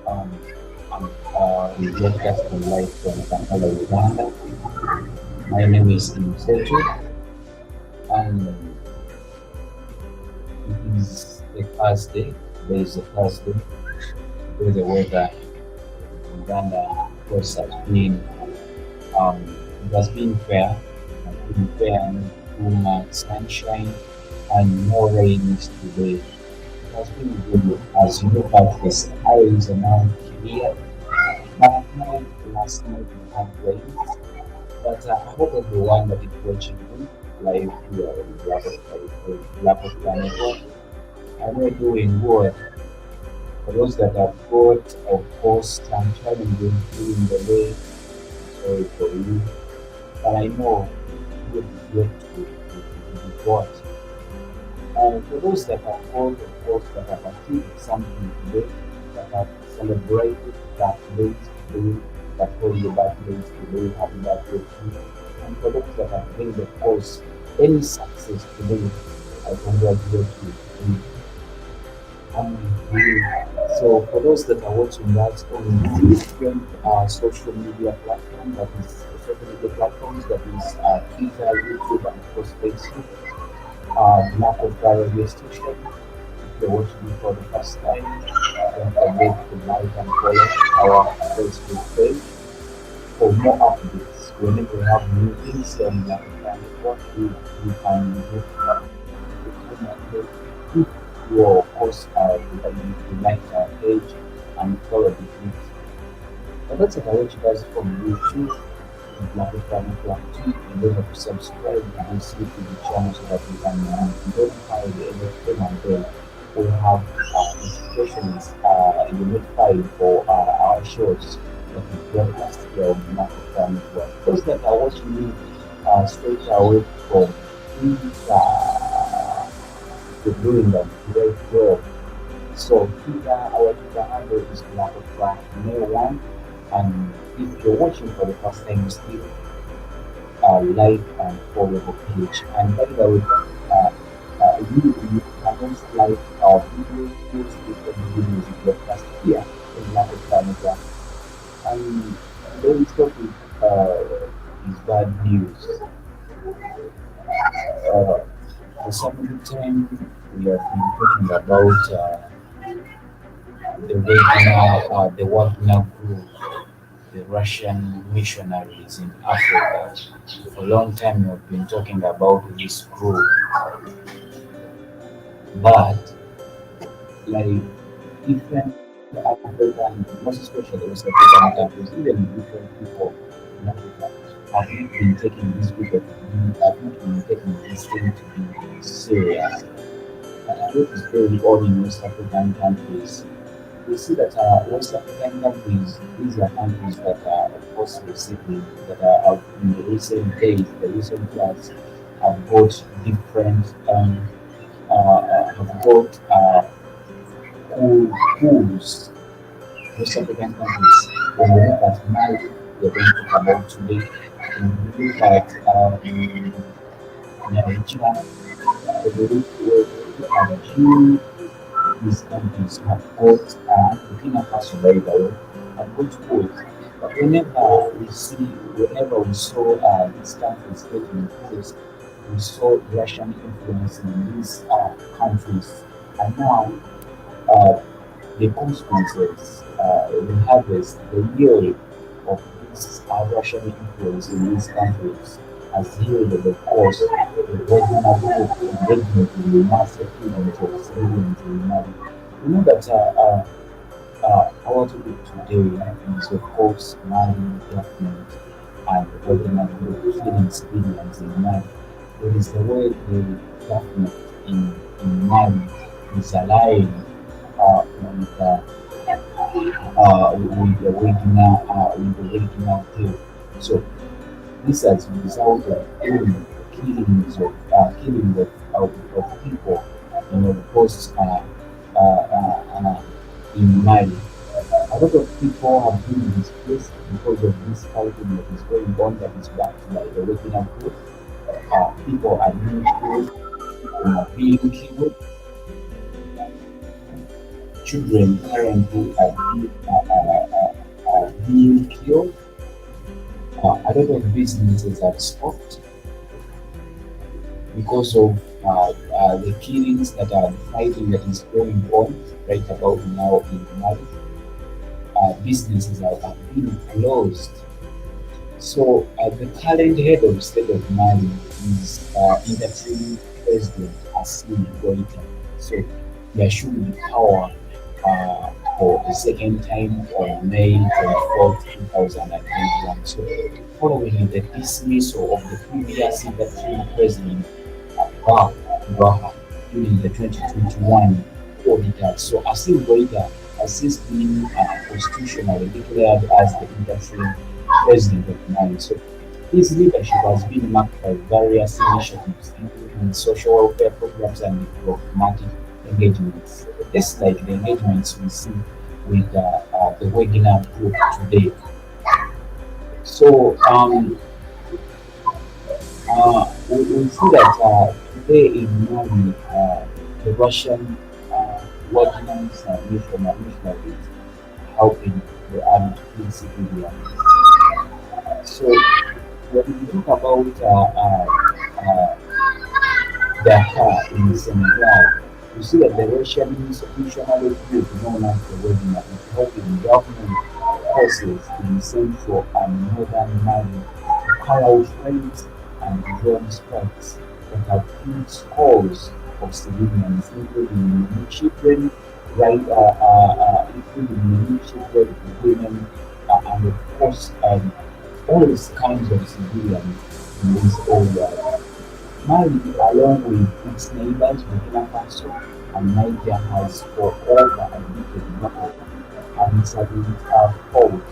Um, we broadcasting live from Kampala, Uganda. My name is INNOSSETU, and it is a Thursday. Today is a Thursday. Today the weather in Uganda, of course, um, it has been fair. It has been fair, not too much sunshine and no rains today. It has been good as you look at the skies around here. Last night, we had rain. But I hope everyone that is watching me live here on Black of Network, I know doing good. For those that have got, of course, some challenges during the day, sorry for you. But I know you will be great to be got. For those that have got, of course, that have achieved something today, that have celebrated birthdays today, that hold your birthdays today, happy birthday to you. And for those that have gained, of course, any success today, I congratulate you. Really, so for those that are watching us on different social media platforms, that is social media platforms, that is Twitter, YouTube, and of course Facebook, Black of Radio Station. If you're watching me for the first time, don't forget to like and follow our Facebook page for more updates. Whenever we have new things on Black of Network, you can get if you of course you like our page and follow the page. But that's it. I want you guys from YouTube, Black of Network, and don't have to subscribe to this YouTube channel so that you can notify the everything and then we have notifications you notified for our shows that we broadcast here on Black of Network. Those that are watching me straight away from Twitter, you're doing a great job. So our Twitter handle is Black of May One, and if you're watching for the first time, still like and follow the page. And by the way, you can also like our videos, different videos you broadcast here in Black of Canada. And today's topic is bad news. Uh, for some time, we have been talking about the Wagner group, the Russian missionaries in Africa. For a long time, we have been talking about this group, but like different African, most especially West African countries, even different people in Africa, have not been taking this group have not been taking this thing to be serious. And I think it's very odd in West African countries. We see that West African countries, these are countries that are, of course, receiving, that are in the recent days, the recent years, have got different, have got schools. West African countries. When we look at Mali, we're going to talk about today. When we look at Nigeria, we look at June, these countries have got Burkina Faso, by the way, have got schools. But whenever we saw these countries getting close, we saw Russian influence in these countries. And now uh, the consequences, the harvest, the yield of this Russian influence in these countries has yielded, of course, the Wagner engagement in the massive killings of civilians in Mali. You know that our topic today is, of course, Mali government and the Wagner group killing civilians in Mali. It is the way the government in Mali is aligned with with the original deal. So this has resulted in killing of people, post in Mali. A lot of people have been displaced because of this fighting that is going on that is backed by the original group. People are being killed, people are being killed, children currently are being killed. A lot of businesses have stopped because of the killings that are fighting that is going on right about now in Mali. Businesses have been closed. So the current head of state of Mali is interim president Assimi Goita. So there should be power for the second time on May 24th, 2021. So following the dismissal of the previous interim president Ba Braha during the 2021 audit. So Assimi Goita has since been constitutionally declared as the interim president of Mali. So his leadership has been marked by various initiatives, including social welfare programs and diplomatic engagements. Just like the engagements we see with the Wagner group today. So we see that today in Mali, the Russian Wagner's missionaries helping the army to kill civilians. So when we talk about Dakar in Senegal, you see that the Russian missionary group known as the Wagner is helping government forces in central and northern Mali to carry out raids and drone strikes that have killed scores of civilians, including many children, right, including many children, women, and of course, all these kinds of civilians in this area. Mali, along with its neighbors Burkina Faso and Niger, has for over a decade now having fought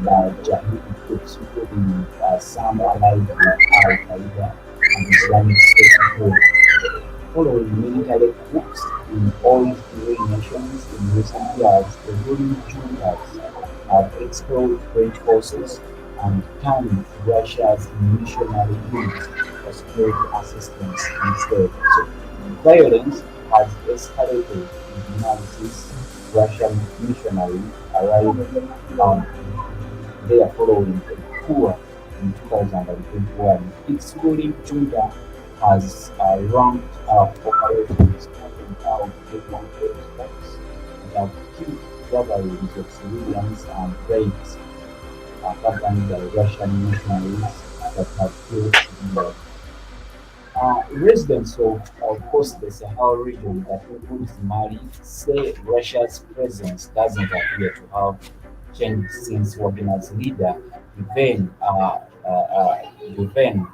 by Jahidi groups, including some allied with Al Qaeda and Islamic State group. Following military coups in all three nations in recent years, the ruling juntas have expelled French forces and turned to Russia's missionary units for security assistance instead. So violence has escalated in the since Russian missionaries arrived there following a coup in 2021. Its ruling junta has ramped up operations carrying out different strikes that have killed gatherings of civilians and raids accompanied by Russian missionaries that have killed civilians. Residents of course, the Sahel region that includes Mali say Russia's presence doesn't appear to have changed since Wagner's leader, Yevhen, Yevhen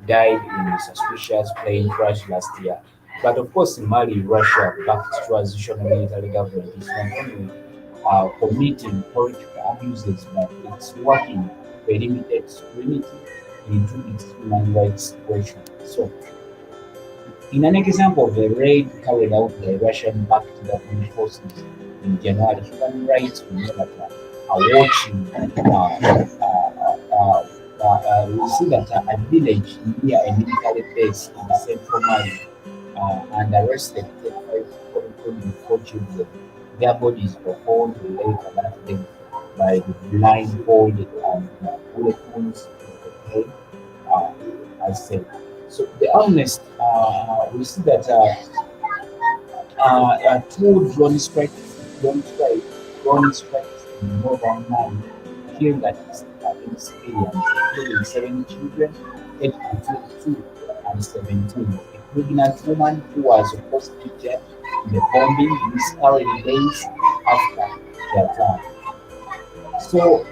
died in a suspicious plane crash last year. But of course, Mali, Russia-backed transitional military government is not only committing political abuses, but it's working to limit sovereignty into its human rights situation. So in an example of a raid carried out by Russian-backed government forces in January, human rights community are watching. We see that a village near a military base in central Mali and arrested 35 people, including 4 children. Their bodies were found later that day by the blindfolded and bullet wounds in the head, uh, as said. So the honest, we see that two drone strikes, drone strikes in northern Mali killed at least civilians, including 7 children, aged between 2 and 17. A pregnant woman who was supposed to injured in the bombing miscarried days after the attack. So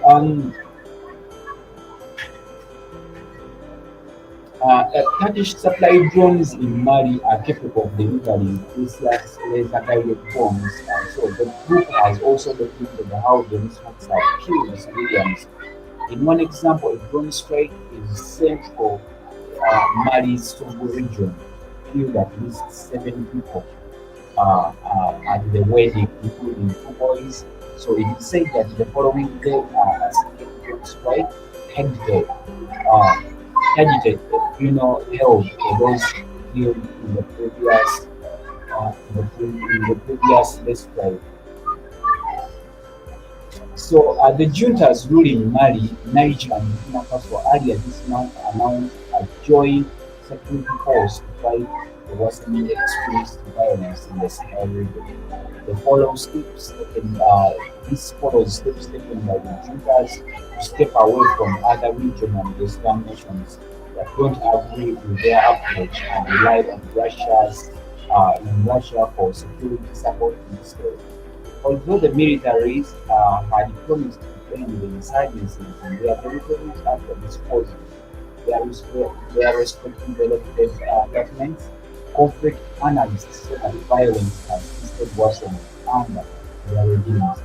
Turkish supply drones in Mali are capable of delivering precious laser-guided bombs. So the group has also documented how the missiles have killed civilians. In one example, a drone strike in central Mali's Togo region killed at least 7 people at the wedding, including 2 boys. So it is said that the following day, a second drone strike targeted uh, targeted held for those killed in the previous in the previous display. So the juntas ruling Mali, Niger, and Burkina Faso earlier this month announced a joint security force to fight the worsening extremist violence in the Sahel region. The follow steps taken, this follows steps taken by the juntas to step away from other regional Islam nations that don't agree with their approach and rely on Russia for security support instead. Although the militaries had promised to end the insurgencies in their territories after disposing their respective elected governments, conflict analysts say that violence has instead worsened under their regimes.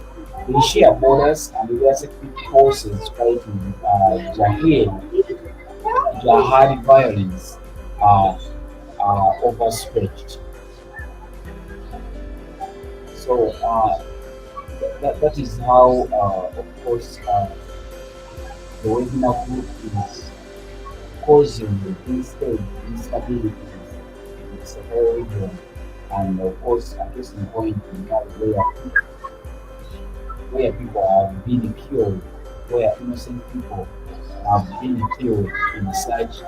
They share borders and their security forces fighting jihad violence are overstretched. So that is how, of course, the Wagner group is causing the instate instability in the Sahel region, and of course, a case in point in that where people have been killed, where innocent people have been killed in such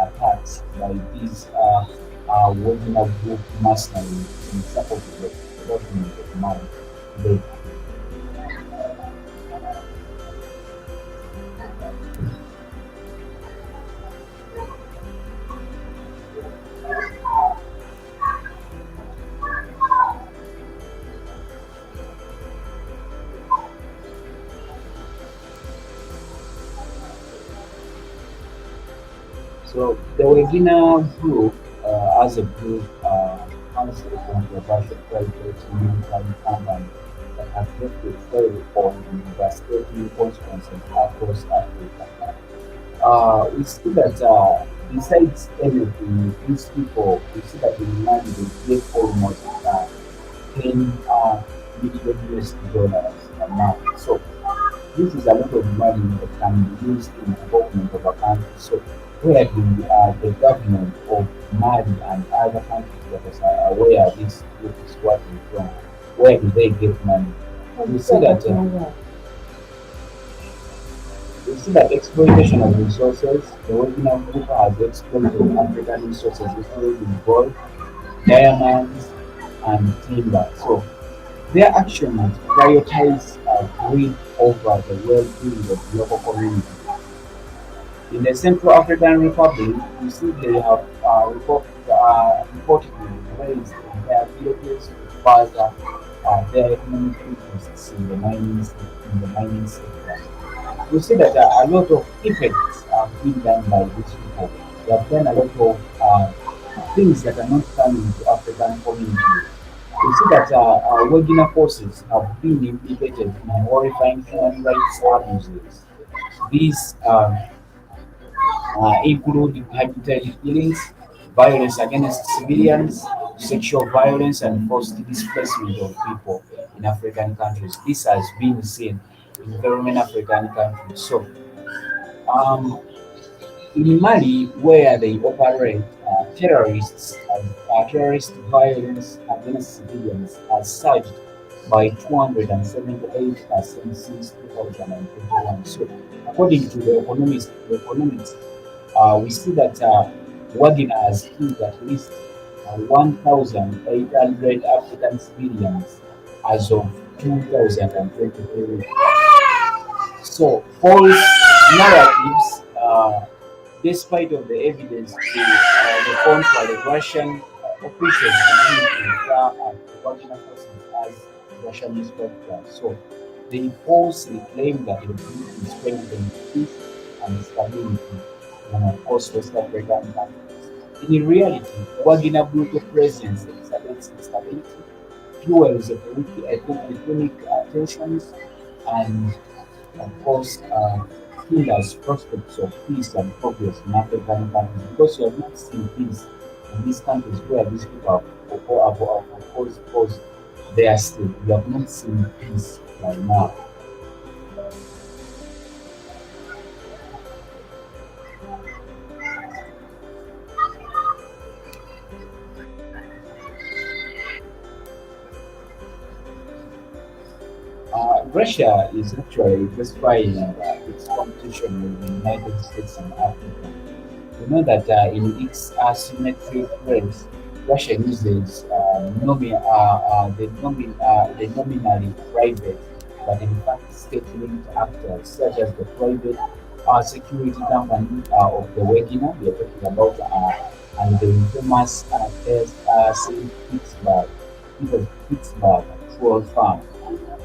attacks by these Wagner group mercenaries in support of the government of Mali. They So the Wagner group, as a group, has a controversial private military campaign that has left its toll on devastating consequences across Africa. We see that besides everything, these people, we see that in Mali they gave almost 10 million US dollars a month. So this is a lot of money that can be used in development of a country. So where the government of Mali and other countries that are aware this group is working from, where do they get money? We see that exploitation of resources. The Wagner Group has exploited African resources, including gold, diamonds, and timber. So their actions prioritize greed over the well-being of the local community. In the Central African Republic, you see they have reportedly raised their villages to further their economic interests in the mining sector. You see that a lot of effects have been done by these people. They have done a lot of things that are not coming to African communities. We see that Wagner forces have been implicated in horrifying human rights abuses. These include arbitrary killings, violence against civilians, sexual violence, and forced displacement of people in African countries. This has been seen in very many African countries. So, um, in Mali, where they operate, terrorist violence against civilians has surged by 278% since 2021. So, according to the economists, we see that Wagner has killed at least 1,800 African civilians as of 2023. So false narratives, despite of the evidence to the contrary, Russian officials continue to refer to Wagner forces as Russian instructors. So they falsely claim that the group is strengthening peace and stability in, of course, West African countries. In reality, Wagner brutal presence exacerbates instability, fuels economic tensions, and of course, hinders prospects of peace and progress in African countries because you have not seen peace in these countries where these people of course, they are still. You have not seen peace right now. Russia is actually justifying its competition with the United States and Africa. You know that in its asymmetric race, Russia uses the nominally private, but in fact state-linked actors such as the private security company of the Wagner we are talking about, and the infamous St. Pittsburgh troll farm.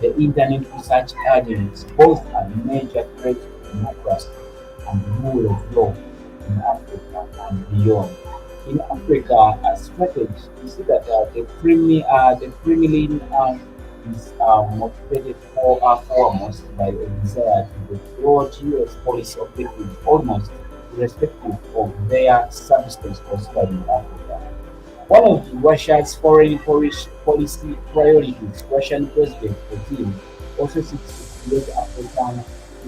The Internet Research Agency, both are major threats to democracy and the rule of law in Africa and beyond. In Africa, a strategy, you see that the Kremlin is motivated foremost by a desire to deploy US policy objectives almost irrespective of their substance or study in Africa. One of Russia's foreign policy priorities, Russian President Putin also seeks to create African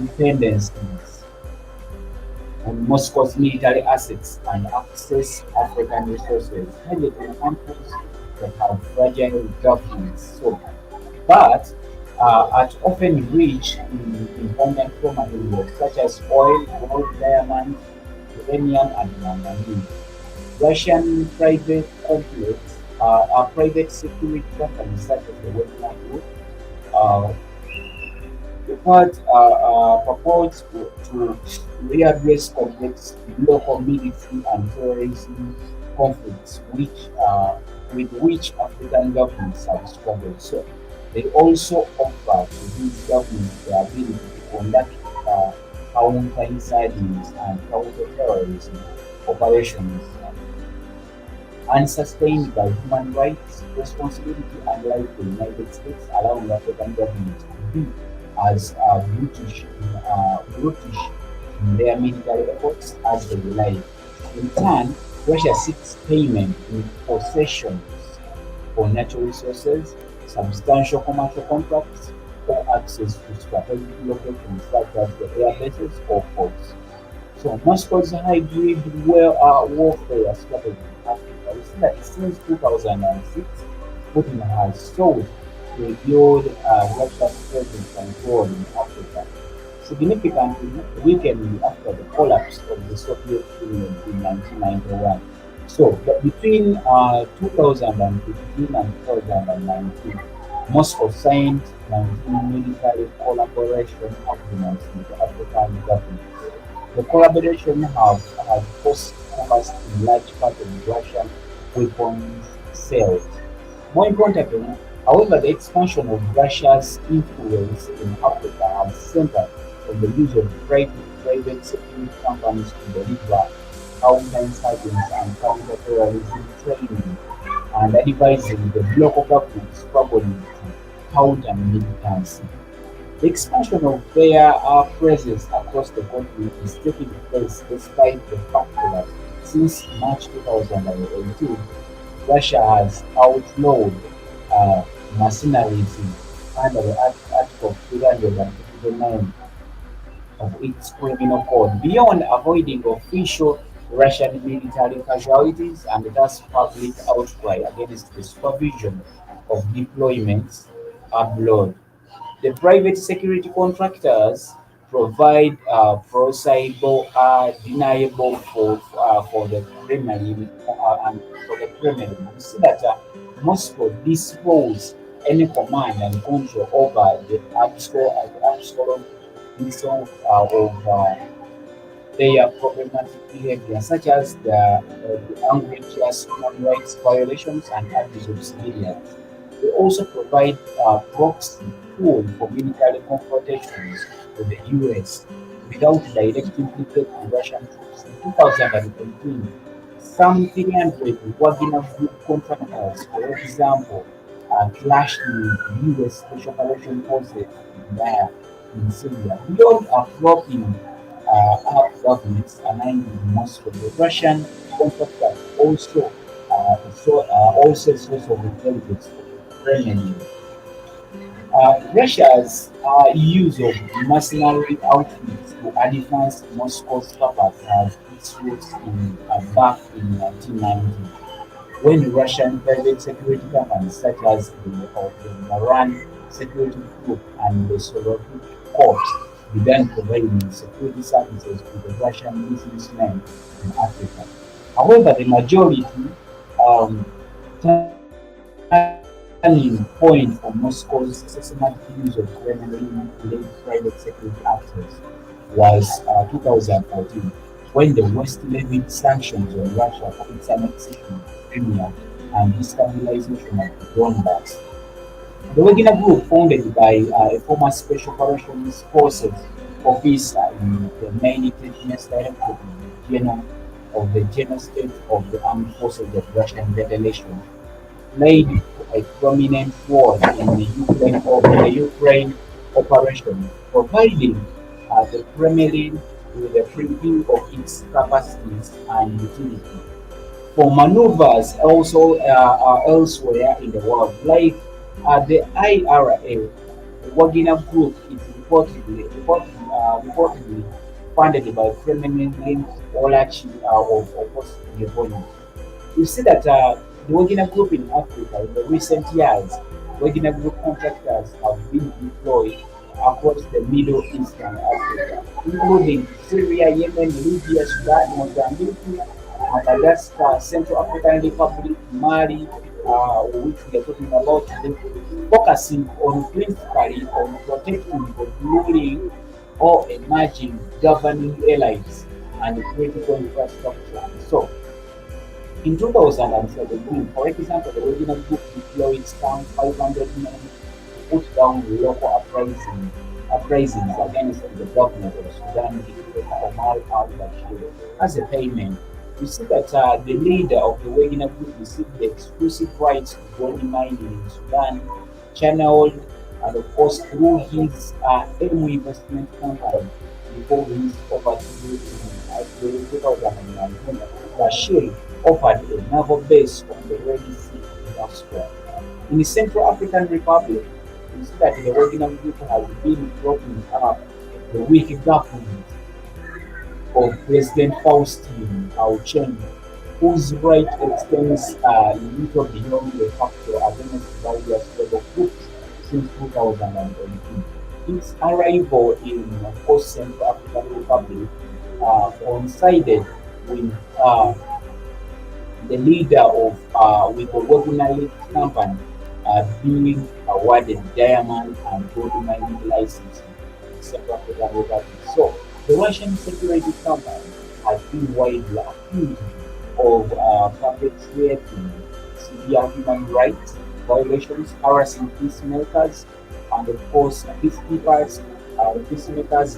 dependencies on Moscow's military assets and access African resources, targeting countries that have fragile governments. But at often rich in abundant raw materials such as oil, gold, diamonds, uranium, and manganese. Russian private companies, private security companies such as the Wagner Group, uh, purports to readdress complex local military and terrorism conflicts, with which African governments have struggled. So they also offer to these governments the ability to conduct uh, counter-insurgency and counter-terrorism operations unsustained by human rights responsibility, unlike the United States, allowing African governments to be as brutish in their military efforts as they like. In turn, Russia seeks payment in possessions for natural resources, substantial commercial contracts, or access to strategic locations such as the air bases or ports. So Moscow's hybrid warfare strategy in Africa is that since 2006, Putin has sought to rebuild Russia's presence and role in Africa, significantly weakened after the collapse of the Soviet Union in 1991. So, but between 2015 and 2019, Moscow signed 19 military collaboration agreements with African governments. The collaboration has cost covers in large part of Russian weapons sales. More importantly, however, the expansion of Russia's influence in Africa has centered on the use of private security companies to deliver counterinsurgency and counterterrorism training and advising the local government struggling to counter militancy. The expansion of their presence across the continent is taking place despite the fact that since March 2018, Russia has outlawed uh, mercenarism under the Article 359 of its criminal code, beyond avoiding official Russian military casualties and thus public outcry against the supervision of deployments abroad. The private security contractors provide plausible deniable for the Kremlin and for the Kremlin. We see that Moscow dispose any command and control over the absolute reason their problematic behavior, such as the outrageous human rights violations and abuse of civilians. They also provide a proxy tool for military confrontations with the US without directly implicating Russian troops. In 2018, some 300 Wagner Group contractors, for example, clashed with US Special Operation Forces there in Syria. Beyond propping up governments aligned with Moscow, the Russian contractors also a source of intelligence for the Kremlin. Russia's use of mercenary outfits to advance Moscow's purpose has its roots back in 1990 when Russian private security companies such as the Maran security group and the Soviet corps began providing security services to the Russian businessmen in Africa. However, the majority um, turning point for Moscow's systematic use of Kremlin-led private security actors was 2014, when the West levied sanctions on Russia for its annexation of Crimea and destabilization of the Donbass. The Wagner Group, founded by a former Special Operations Forces officer in the main intelligence directorate of the General State of the Armed Forces of Russian Federation, played a prominent role in the Ukraine operation, providing the Kremlin with a preview of its capacities and utility for maneuvers also elsewhere in the world, like the IRA. The Wagner Group is reportedly funded by Kremlin-linked oligarchy of Gabon. You see that the Wagner Group in Africa in the recent years, Wagner Group contractors have been deployed across the Middle East and Africa, including Syria, Yemen, Libya, Sudan, Mozambique, Madagascar, Central African Republic, Mali, which we are talking about today, focusing on principally on protecting the ruling or emerging governing elites and critical infrastructure. So, in 2017, for example, the regional group deployed some 500 men to put down local uprisings against the government of Sudan, dictator Omar al-Bashir. As a payment, we see that the leader of the Wagner group received the exclusive rights to gold mining in Sudan, channeled and of course through his AIM investment company before his overthrow in April 2019. Bashir offered a naval base on the Red Sea in Australia. In the Central African Republic, we see that the Wagner group has been propping up the weak government of President Faustin Archange, whose right extends little beyond the factor against various rebel groups since 2018. Its arrival in, of course, Central African Republic coincided with the leader of with the Wagner company being awarded diamond and gold mining license in Central African Republic. So the Russian security company has been widely accused of perpetrating severe human rights violations, harassing peacemakers, and of course peacemakers,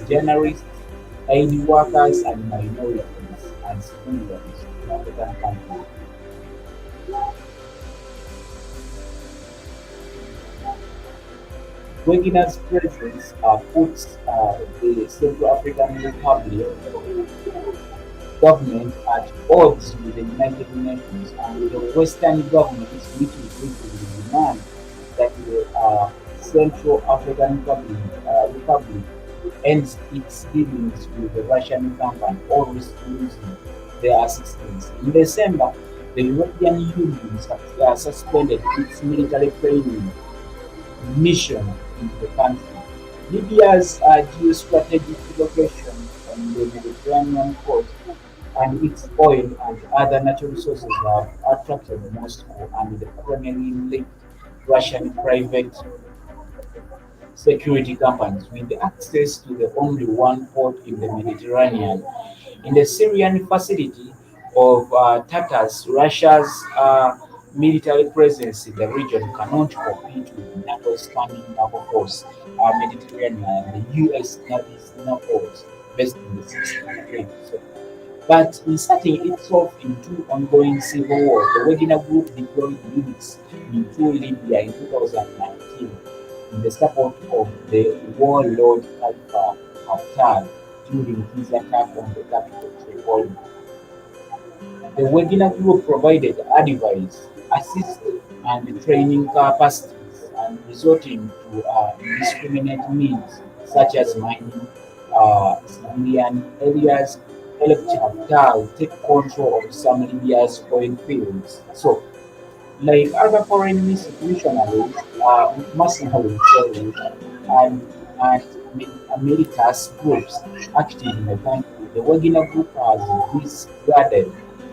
journalists, aid workers, and minorities and civilians in African countries. Wagner's presence puts the Central African Republic government at odds with the United Nations and with the Western governments, which increasingly demand that the Central African Republic ends its dealings with the Russian company or resumes their assistance. In December, the European Union suspended its military training mission in the country. Libya's geostrategic location on the Mediterranean coast and its oil and other natural resources have attracted Moscow and the Kremlin-linked Russian private security companies with access to the only one port in the Mediterranean. In the Syrian facility of Tartus, Russia's military presence in the region cannot compete with NATO's standing naval force, Mediterranean, and the US Navy's force based in the 60th. So, but inserting itself into ongoing civil war, the Wagner Group deployed units into Libya in 2019 in the support of the warlord Khalifa Haftar during his attack on the capital Tripoli. The Wagner Group provided advice, assist, and training capacities, and resorting to indiscriminate means such as mining civilian areas helped Haftar take control of some Libya's oil fields. So, like other foreign missionaries, mercenary soldiers and America's groups active in the country. The Wagner group has discarded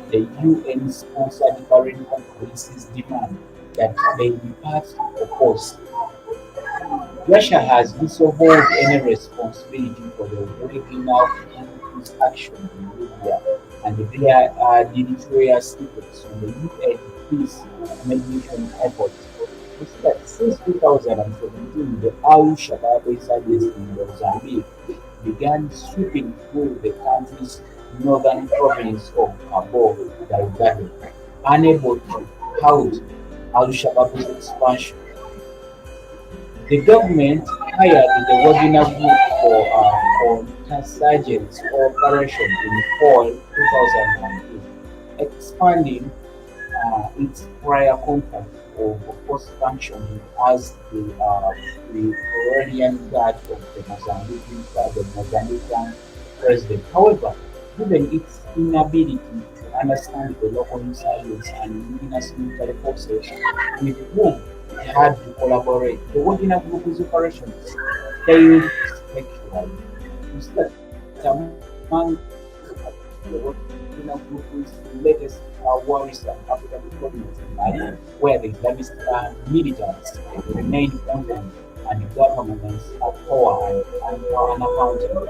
the UN-sponsored Bahrain policy's demand that they be part of force. Russia has disavowed any responsibility for the Wagner group's action in Libya and their deleterious effects on the UN peace mediation efforts. Instead, since 2017, the Al-Shabaab insurgency in Mozambique began sweeping through the country's northern province of Cabo Delgado, unable to halt Al-Shabaab's expansion. The government hired the Wagner Group for counterinsurgency operation in fall 2008, expanding its prior contract of course functioning as the Iranian guard of the Mozambican president. However, given its inability to understand the local insurgents and indigenous military forces with whom it had to collaborate, the Wagner Group's operations failed spectacularly. Instead, among the Burkina Faso's latest worrisome African deployments in Mali, where the Islamist militants remain confident and governments are power and unaccountable.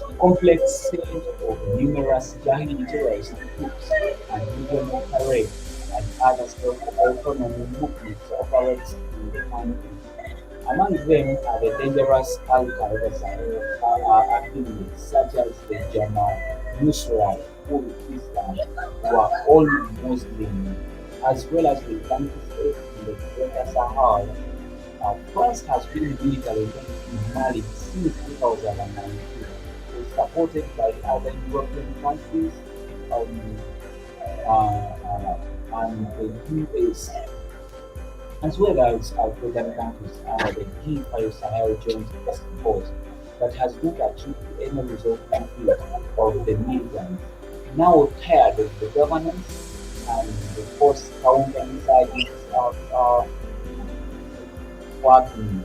A complex set of numerous Jahili terrorist groups and regional terrain and other self-autonomy movements operates in the country. Among them are the dangerous Al-Qaeda affiliates such as the Jamaat Nusra full Islam, who are all Muslim, as well as the Islamic State in the Greater Sahara. France has been military in Mali since 2019, supported by other European countries um, and the US, as well as African countries under the G5 Sahel Joint Task Force that has not achieved any result complete of the militants. Now tired of the governance and the force counterinsurgency Wagner.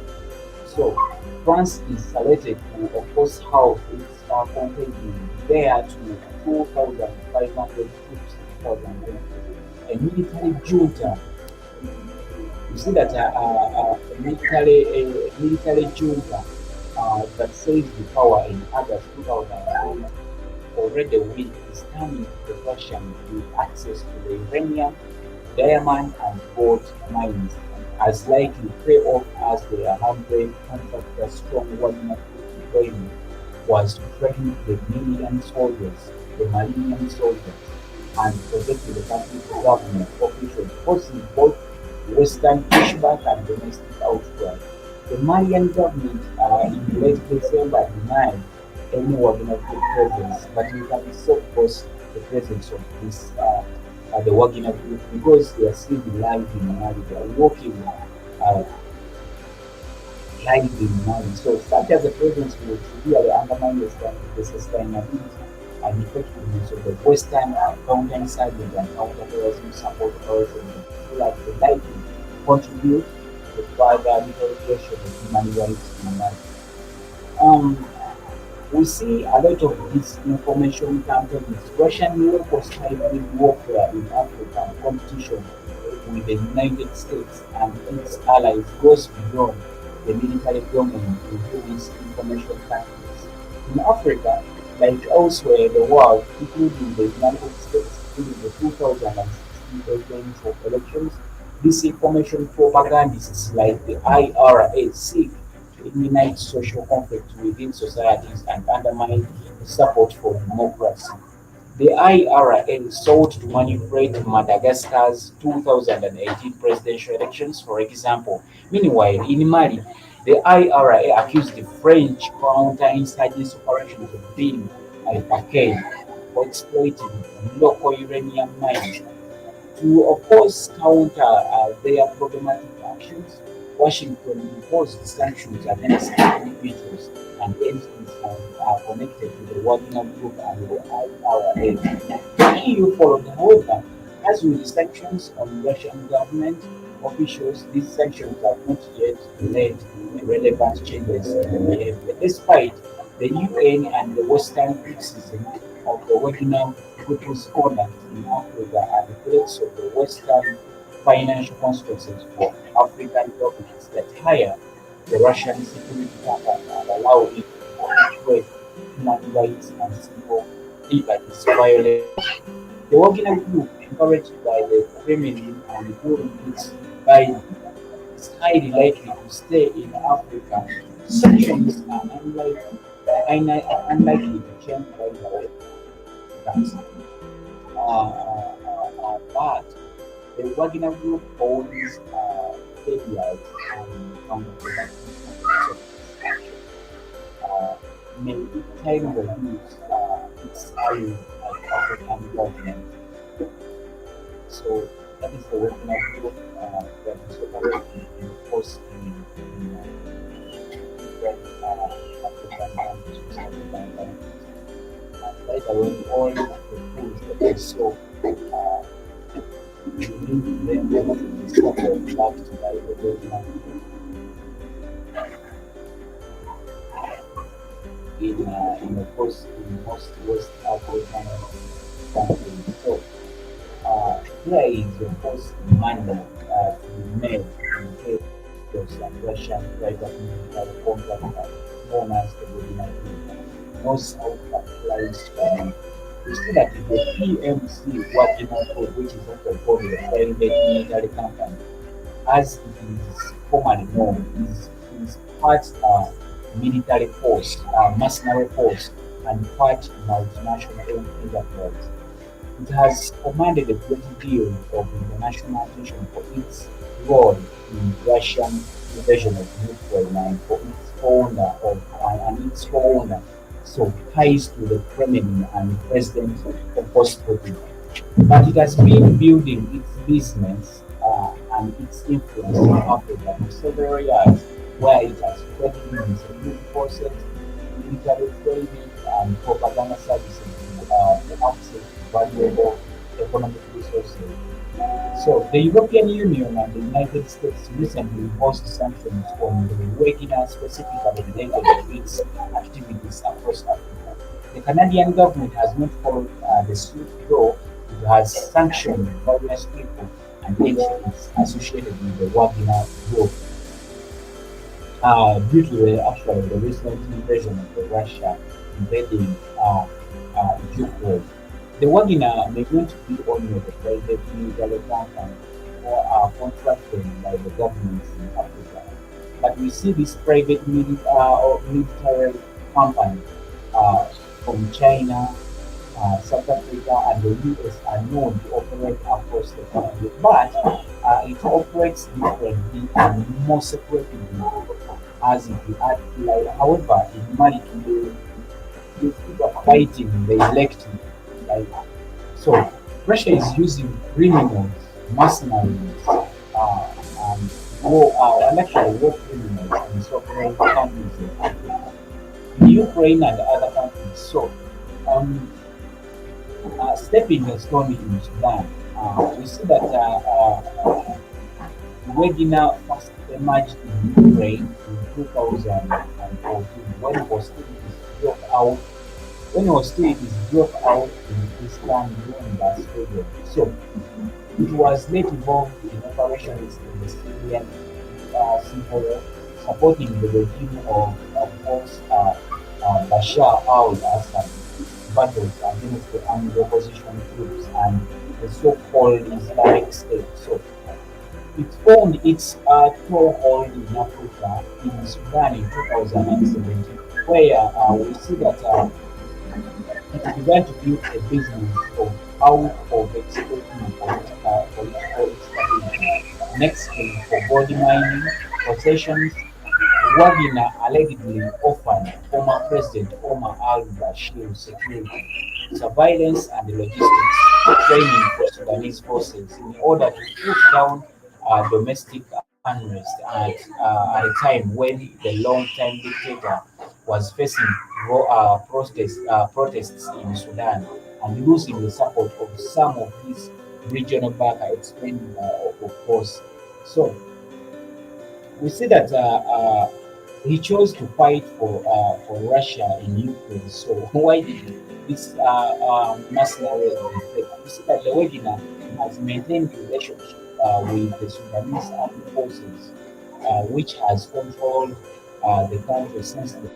So France is selected to oppose how its contingent there to 2,500 troops in 2020. A military junta. You see that a military junta that seized the power in August 2008 already with Islamic Russian with access to the uranium, diamond and gold mines as likely pay off as the 100 contractor strong Wagner deployment was to train the million soldiers, the Malian soldiers, and protect the country's government officials, forcing both Western pushback and domestic outcry. The Malian government in late December denied any Wagner Group presence, but we can still force the presence of this the Wagner Group because they are still alive in Mali. They are working uh, live in Mali. So such as the presence will severely undermine the sustainability and effectiveness of the Western counterinsurgent and counterterrorism support operations, so that they likely contribute to further deterioration of human rights in Mali. Um, we see a lot of disinformation campaigns, Russian low-cost hybrid warfare in Africa, competition with the United States and its allies goes beyond the military domain into these information tactics. In Africa, like elsewhere in the world, including the United States during the 2016 presidential elections, disinformation propagandists like the IRA seek to eliminate social conflict within societies and undermine the support for democracy. The IRA sought to manipulate Madagascar's 2018 presidential elections, for example. Meanwhile, in Mali, the IRA accused the French counterinsurgency operations of being a facade for exploiting local uranium mines. To oppose counter their problematic actions, Washington imposed sanctions against individuals and entities connected to the Wagner Group and the IRA. The EU followed, however, as with the sanctions on the Russian government, officials, these sanctions have not yet led to relevant changes in the behavior, despite the UN and the Western criticism of the Wagner Group's conduct in Africa and the threats of the Western financial consequences for African governments that hire the Russian security company and allow it to operate human rights and civil liberties violations. The Wagner Group, encouraged by the Kremlin and during its by is highly likely to stay in Africa. Sanctions are unlikely to change right away. That's, but the Wagner Group owns areas and counterproductive action. Uh, may it time reduce its allies like African government. So that is the Wagner Group that is operating in force in different African countries, West African countries. And by the way, all the tools that I saw, we need them to be supported backed by the government of course, in most West African countries. So, there is, of course, money to be made in case of some Russian private military contractor known as the Gov'T knows how to apply money. You see that the PMC Wagner Code, which is also called the private military company, as it is commonly known, is part military force, mercenary force, and part multinational enterprise. It has commanded a great deal of international attention for its role in Russian invasion of Ukraine and for its owner and its owner so ties to the Kremlin and President of course Putin. But it has been building its business and its influence in Africa for several years, where it has strengthened in security forces, military training, and propaganda services to access to valuable economic resources. So, the European Union and the United States recently imposed sanctions on the Wagner specifically related to its activities across Africa. The Canadian government has not followed the suit, though it has sanctioned various people and entities associated with the Wagner group due to the recent invasion of the Russia invading Ukraine. The Wagner may going to be owned by the private military company or are contracted by the governments in Africa. But we see this private or military company uh, from China, South Africa, and the US are known to operate across the country, but it operates differently and more separately as it is. However, in Mali, the people are fighting the elected. Like, so, Russia is using criminals, mercenaries, and and actually war criminals in sovereign countries in Africa, in Ukraine and other countries. So, um, stepping a stone in Sudan, we see that Wagner first emerged in Ukraine in 2014 when it was still it is dropped out when it was still it is dropped out in Eastern Donbass region. So it was later involved in operations in the Syrian civil war, supporting the regime of course, Bashar al-Assad battles against the armed opposition groups and the so-called Islamic State. So it found its toehold in Africa in Sudan in 2017, where we see that it began to build a business of out of exploiting political instability. Next thing for body mining, possessions, Wagner allegedly offered former President Omar al-Bashir security, surveillance and logistics training for Sudanese forces in order to put down domestic unrest at a time when the long-time dictator was facing protests in Sudan and losing the support of some of his regional backers, explained of course. So we see that he chose to fight for Russia in Ukraine. So why did this mercenary effect? We see that the Wagner has maintained relationship with the Sudanese armed forces, which has controlled the country since the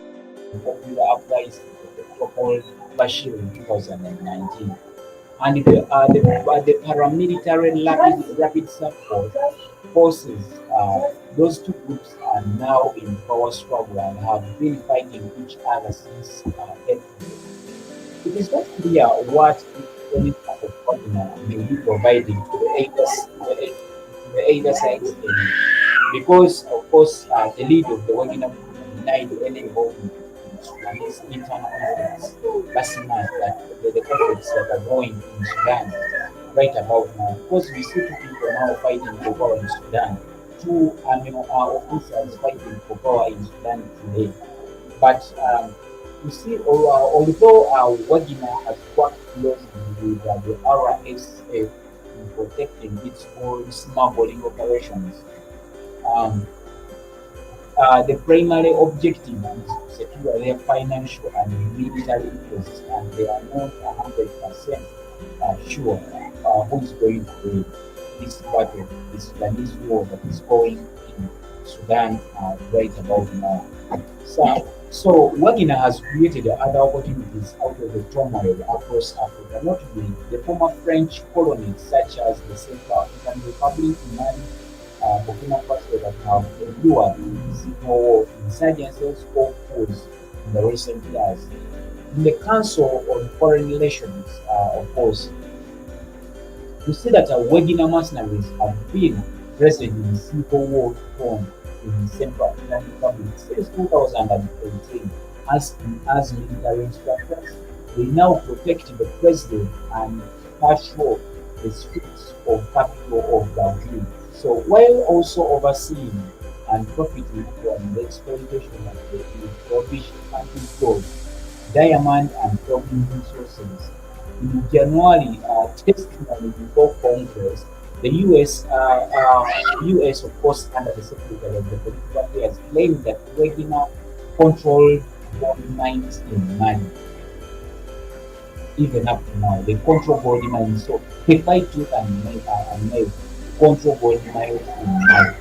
popular uprising of the so-called Bashir in 2019. And the paramilitary rapid support forces, those two groups are now in power struggle and have been fighting each other since April. It is not clear what, if any, type of partner may be providing to the either sides, because, of course, the lead of the Wagner group denied any involvement in Sudanese internal conflicts last month, that the conflicts that are going in Sudan right about now. Because we see two people now fighting for power in Sudan, two officers fighting for power in Sudan today. But you see, although Wagner has worked closely with the RSF in protecting its own smuggling operations, um, the primary objective is to secure their financial and military interests, and they are not 100% sure who is going to win this battle, this Sudanese war that is going in Sudan right about now. So Wagner has created other opportunities out of the turmoil across Africa, notably the former French colonies such as the Central African Republic, Mali, Burkina Faso, that have endured civil war, insurgencies, or coups in the recent years. In the Council on Foreign Relations, of course, you see that Wagner mercenaries have been present in civil war torn in Central African Republic since 2018 as military instructors. They now protect the president and patrol the streets of capital of Gov'T. So while also overseeing and profiting from the exploitation of the rubbish anti-gold, diamond and gold resources. In January, testimony before Congress, the U.S. of course, under the Secretary of the Political Affairs, claimed that Wagner controlled gold mines in Mali. Even up to now, they control gold mines. So they fight tooth and nail to control gold mines in Mali.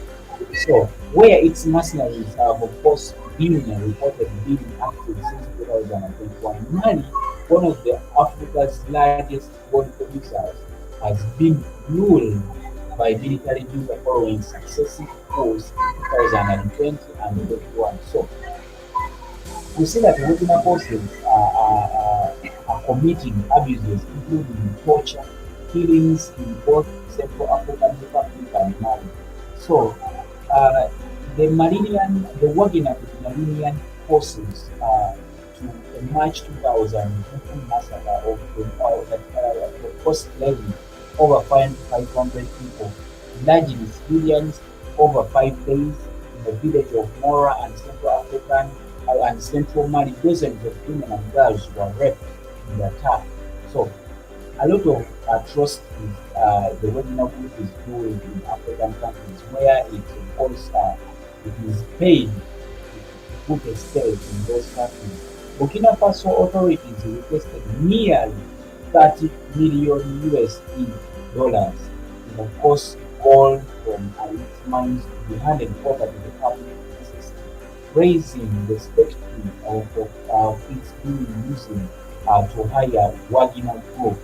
So, where its mercenaries have, of course, been reported being active since 2021, Mali, one of the Africa's largest gold producers, has been ruled by military junta following successive coups in 2020 and 2021. So, we see that the Burkina forces are committing abuses, including torture, killings in both Central African Republic and Mali. So, uh, the Wagner Malian forces to the March 2000 massacre of the first levy over 500 people, largely civilians, over 5 days in the village of Mora and Central African and Central Mali. Dozens of women and girls were raped in the attack. So a lot of atrocities the Wagner group is doing in African countries, where it, of course, it is paid to put a stake in those countries. Burkina Faso authorities requested nearly 30 million USD dollars in, of course, gold from its mines to be handed over to the public system, raising the spectacle of its being using to hire Wagner Group.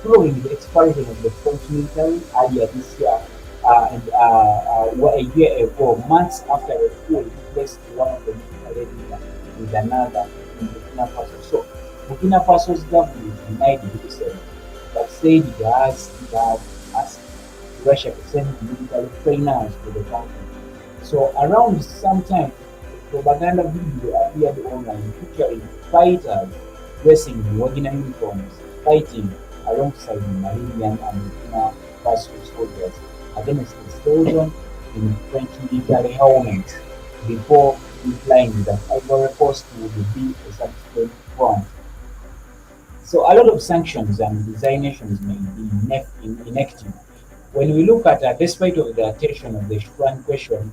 Following the expansion of the French military earlier this year, a year ago, months after the coup replaced one of the military leaders with another in Burkina Faso. So, Burkina Faso's government denied this, but said it has asked Russia to send military trainers to the country. So, around sometime, propaganda video appeared online featuring fighters dressing in Wagner uniforms, fighting alongside the Malian and Burkina Faso soldiers against explosion in French military helmets before implying that Ivory Coast would be a subsequent front. So a lot of sanctions and designations may be enacted When we look at, despite of the attention of the one question,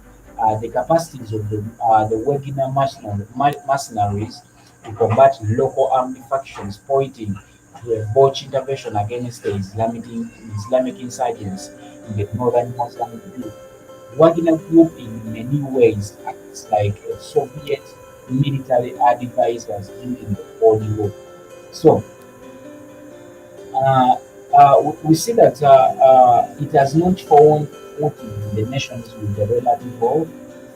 the capacities of the Wagner mercenaries to combat local armed factions, pointing to a Boch intervention against the Islamic insurgents in the northern Mozambique. Wagner Group in many ways acts like a Soviet military advisors during the Cold War. So uh, we see that it has not found footing in the nations with the relative of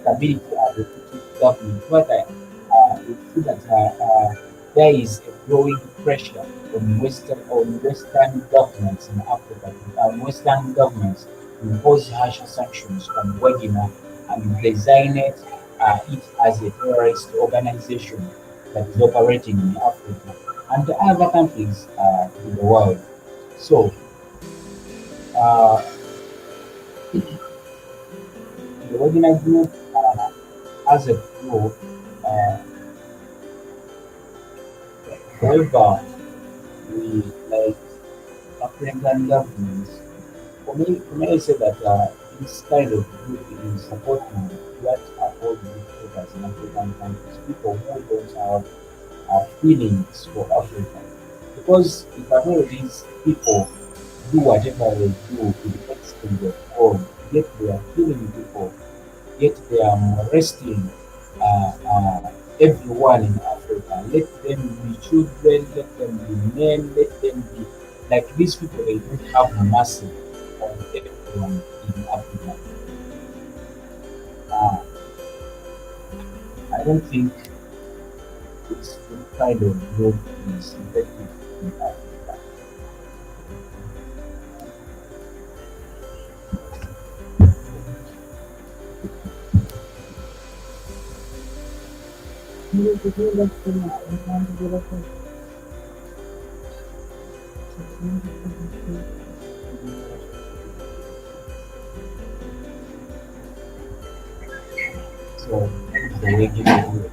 stability and effective government. But we see that there is a growing pressure on Western governments in Africa, on Western governments to impose harsher sanctions on Wagner and designate it as a terrorist organization that is operating in Africa and other countries in the world. So, uh, the Wagner Group as a group, uh, however, we like African governments. For me, I say that this kind of group is supporting what are called dictators in African countries, people who don't have feelings for Africa. Because if I know these people do whatever they do to the extent of all, yet they are killing people, yet they are molesting everyone in Africa. Let them be children, let them be men, let them be like these people. They don't have mercy on everyone in Africa. Uh, I don't think this kind of group is effective in Africa. So the way give you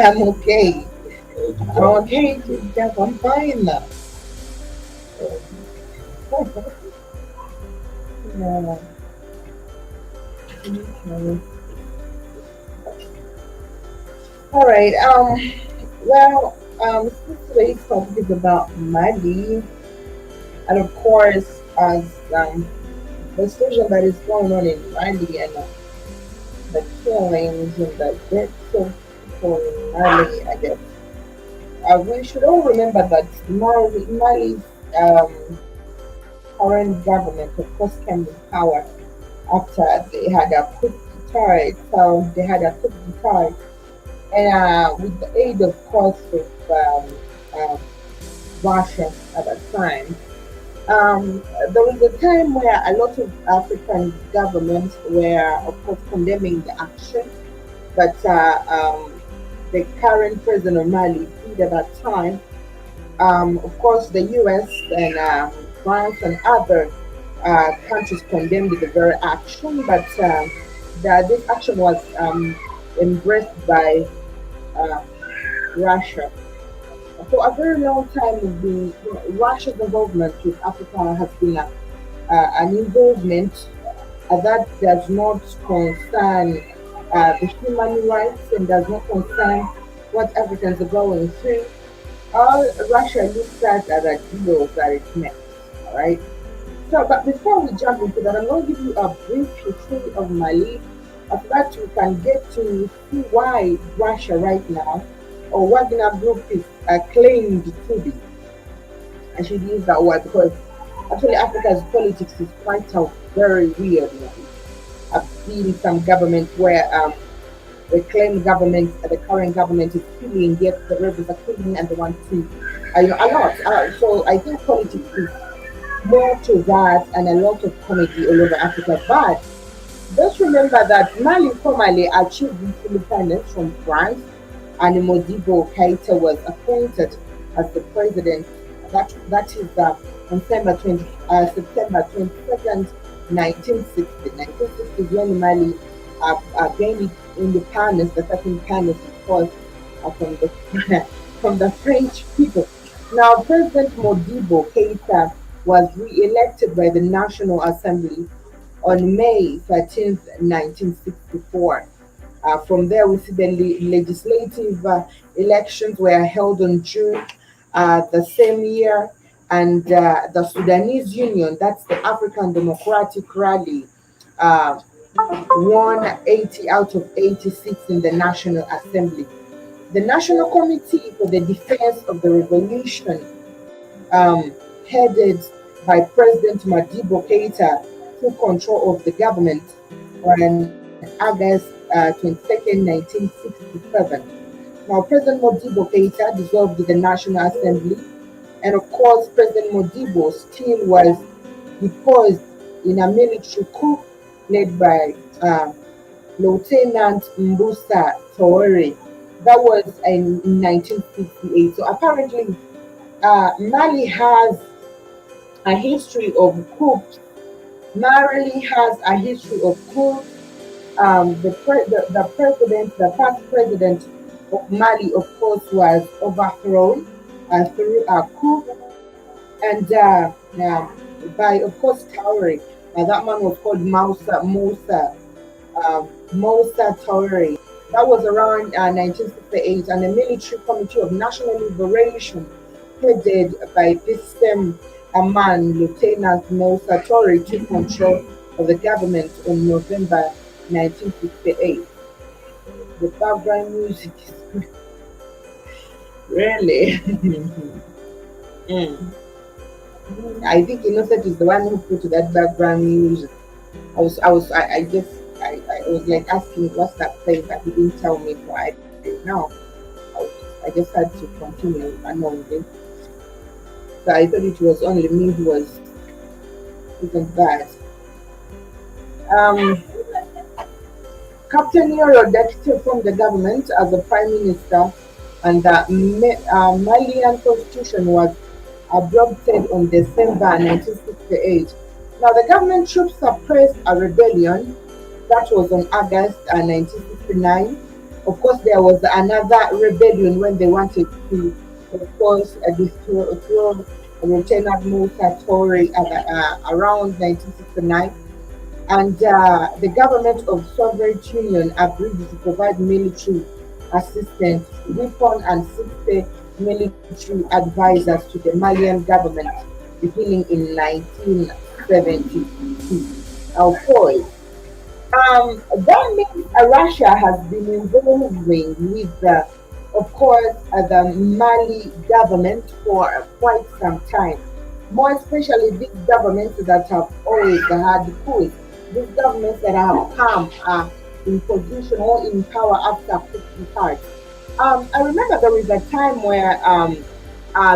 I'm okay. the I'm job. okay. Jeff, I'm fine now. Yeah. Okay. All right. Well. Since today's topic is about Mali, and of course, as the situation that is going on in Mali and the killings and the deaths of people in Mali, I guess we should all remember that Mali's current government, of course, came in power after they had a coup d'etat. So they had a coup d'etat, and with the aid, of course, of um, Russia at that time. There was a time where a lot of African governments were, of course, condemning the action, but the current president of Mali did at that time. Of course, the US and France and other countries condemned the very action, but this action was embraced by uh, Russia. For a very long time, Russia's involvement with Africa has been an involvement that does not concern the human rights and does not concern what Africans are going through. All Russia looks at are the deals that it makes. All right. So, but before we jump into that, I'm going to give you a brief history of Mali. After that, you can get to see why Russia right now, or Wagner Group is claimed to be. I should use that word because actually Africa's politics is quite a very weird one. I've seen some governments where the claim government, the current government is killing, yet the rebels are killing and they want to, a lot. So I think politics is more to that and a lot of comedy all over Africa. But just remember that Mali formally achieved its independence from France and Modibo Keita was appointed as the president That is September 22nd, 1960. 1960 is when Mali gained independence, the second independence, of course, from the from the French people. Now, President Modibo Keita was re-elected by the National Assembly on May 13th, 1964. From there, we see the legislative elections were held on June the same year, and the Sudanese Union, that's the African Democratic Rally, uh, won 80 out of 86 in the National Assembly. The National Committee for the Defense of the Revolution, headed by President Madibo Keita, took control of the government on August 22nd, 1967. Now, President Modibo Keita dissolved the National Assembly, and of course, President Modibo still was deposed in a military coup led by Lieutenant Mbusa Toure. That was in 1968. So apparently, Mali has a history of coups. Mali has a history of coups. The past president of Mali, of course, was overthrown through a coup, and by, of course, Toure. That man was called Moussa Toure. That was around 1968, and the Military Committee of National Liberation, headed by this same man, Lieutenant Moussa Toure, took control of the government in November 1968. The background music is really. Mm. I think Innocent is the one who put that background music. I just, I was like asking what's that playing, but he didn't tell me, so I didn't know. I just had to continue unknowingly. So I thought it was only me who was isn't bad. Um, Captain Nero deputy from the government as a prime minister, and the Malian constitution was adopted on December 1968. Now, the government troops suppressed a rebellion that was on August 1969. Of course, there was another rebellion when they wanted to, of course, throw Lieutenant Musa Toure around 1969. And the government of Soviet Union agreed to provide military assistance, weapon, and 60 military advisors to the Malian government beginning in 1972. Of course, that means Russia has been involving with, of course, the Mali government for quite some time. More especially these governments that have always had coups, these governments that have come in position or in power after coup d'etat. I remember there was a time where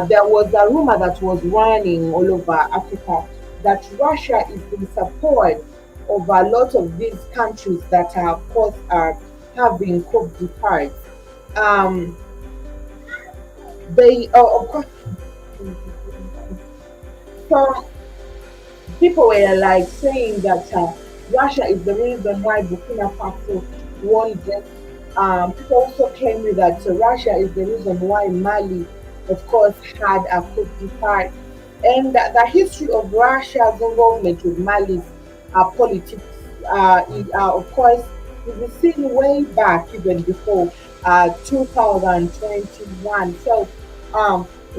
there was a rumor that was running all over Africa that Russia is in support of a lot of these countries that are, of course, are having coup d'etat. Um, they, of course, so people were like saying that Russia is the reason why Burkina Faso won this. People also claim that Russia is the reason why Mali, of course, had a coup d'etat. And the history of Russia's involvement with Mali's politics, of course, is seen way back even before 2021. So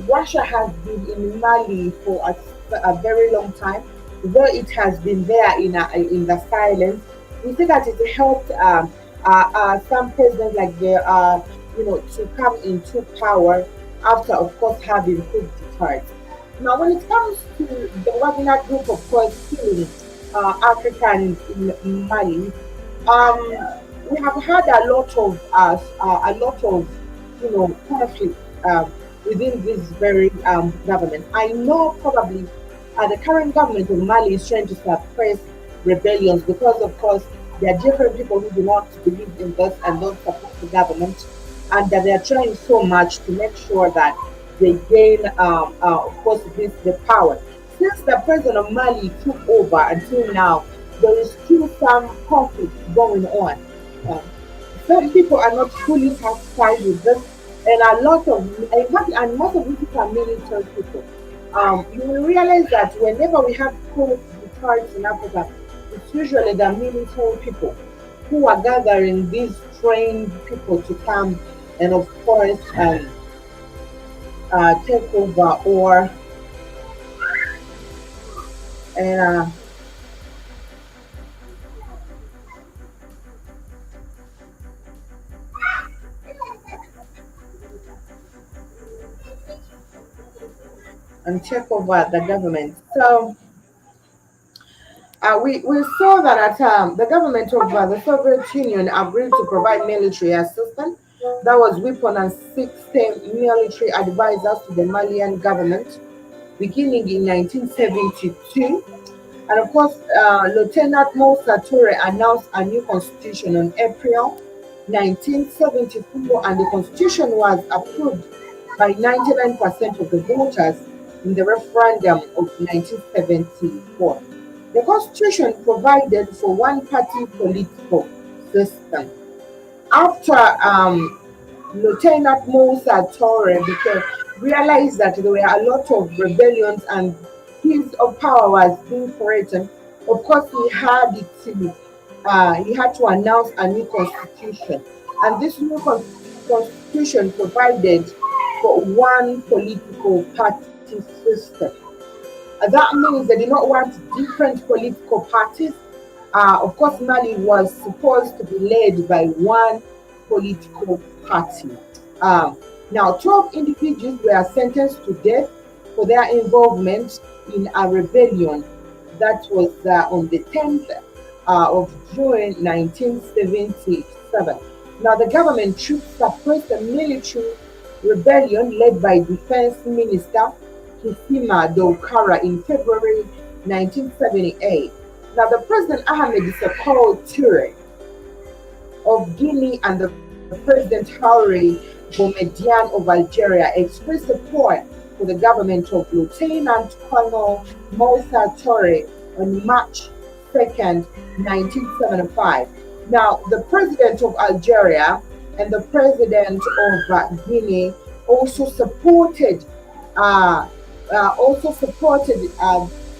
Russia has been in Mali for a very long time, though it has been there in the silence. We see that it helped some presidents like to come into power after, of course, having coup d'etat. Now, when it comes to the Wagner group, of course, killing Africans in Mali, we have had a lot of conflict within this very government. I know probably the current government of Mali is trying to suppress rebellions because, of course, there are different people who do not believe in this and don't support the government, and that they are trying so much to make sure that they gain, of course, the power. Since the president of Mali took over until now, there is still some conflict going on. Um, some people are not fully satisfied with this, and a lot of, in fact, and most of these people are military people. You will realize that whenever we have coup d'etats in Africa, it's usually the military people who are gathering these trained people to come and, of course, take over and, uh, and take over the government. So we saw that at the government of the Soviet Union agreed to provide military assistance. That was weapon and system military advisors to the Malian government beginning in 1972. And of course, Lieutenant Moussa Toure announced a new constitution on April 1974, and the constitution was approved by 99% of the voters in the referendum of 1974. The constitution provided for one party political system. After Lieutenant Moussa Toure became realized that there were a lot of rebellions and his of power was being threatened. Of course, he had to announce a new constitution, and this new constitution provided for one political party system. That means they did not want different political parties. Of course, Mali was supposed to be led by one political party. Um, Now, 12 individuals were sentenced to death for their involvement in a rebellion that was on the 10th of June 1977. Now, the government troops suppressed a military rebellion led by Defense Minister Kisima Doukara in February 1978. Now, the President Ahmed Sekou Toure of Guinea and the President Hauri Boumediene of Algeria expressed support for the government of Lieutenant Colonel Moussa Toure on March 2nd, 1975. Now, the President of Algeria and the President of Guinea also supported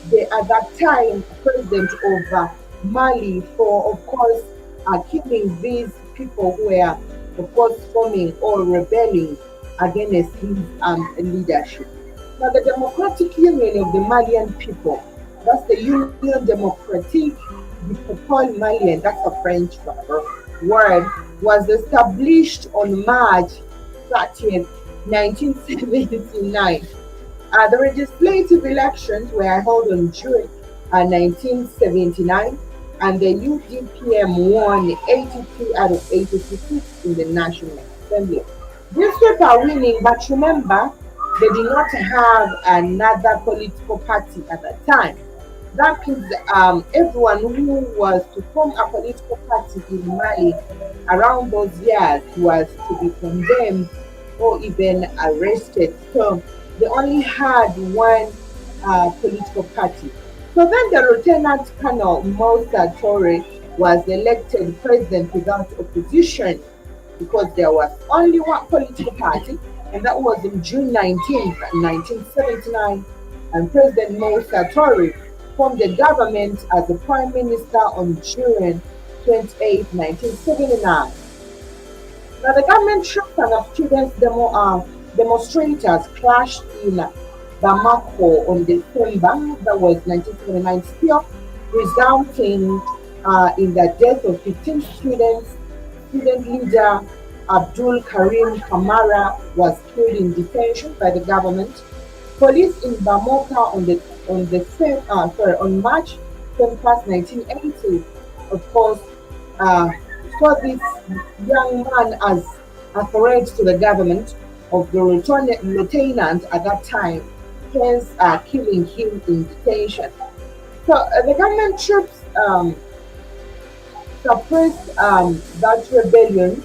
the at that time President of Mali for, of course, killing these people who were, of course, forming or rebelling against his leadership. Now, the Democratic Union of the Malian people, that's the Union Democratique du Peuple Malien, that's a French word, was established on March 30th, 1979. The legislative elections were held on June 1979, and the UDPM won 82 out of 86 seats in the National Assembly. These people are winning, but remember, they did not have another political party at that time. That means everyone who was to form a political party in Mali around those years was to be condemned or even arrested. So they only had one political party. So then the Lieutenant Colonel Moussa Toure was elected president without opposition because there was only one political party, and that was on June 19th, 1979. And President Moussa Toure formed the government as the prime minister on June 28th, 1979. Now, the government troops and the students demonstrators clashed in Bamako on December, that was 1979, still resulting in the death of 15 students. Student leader Abdul Karim Kamara was killed in detention by the government. Police in Bamako on March 21st, 1980, of course, uh, saw this young man as a threat to the government of the lieutenant at that time, hence killing him in detention. So the government troops suppressed that rebellion,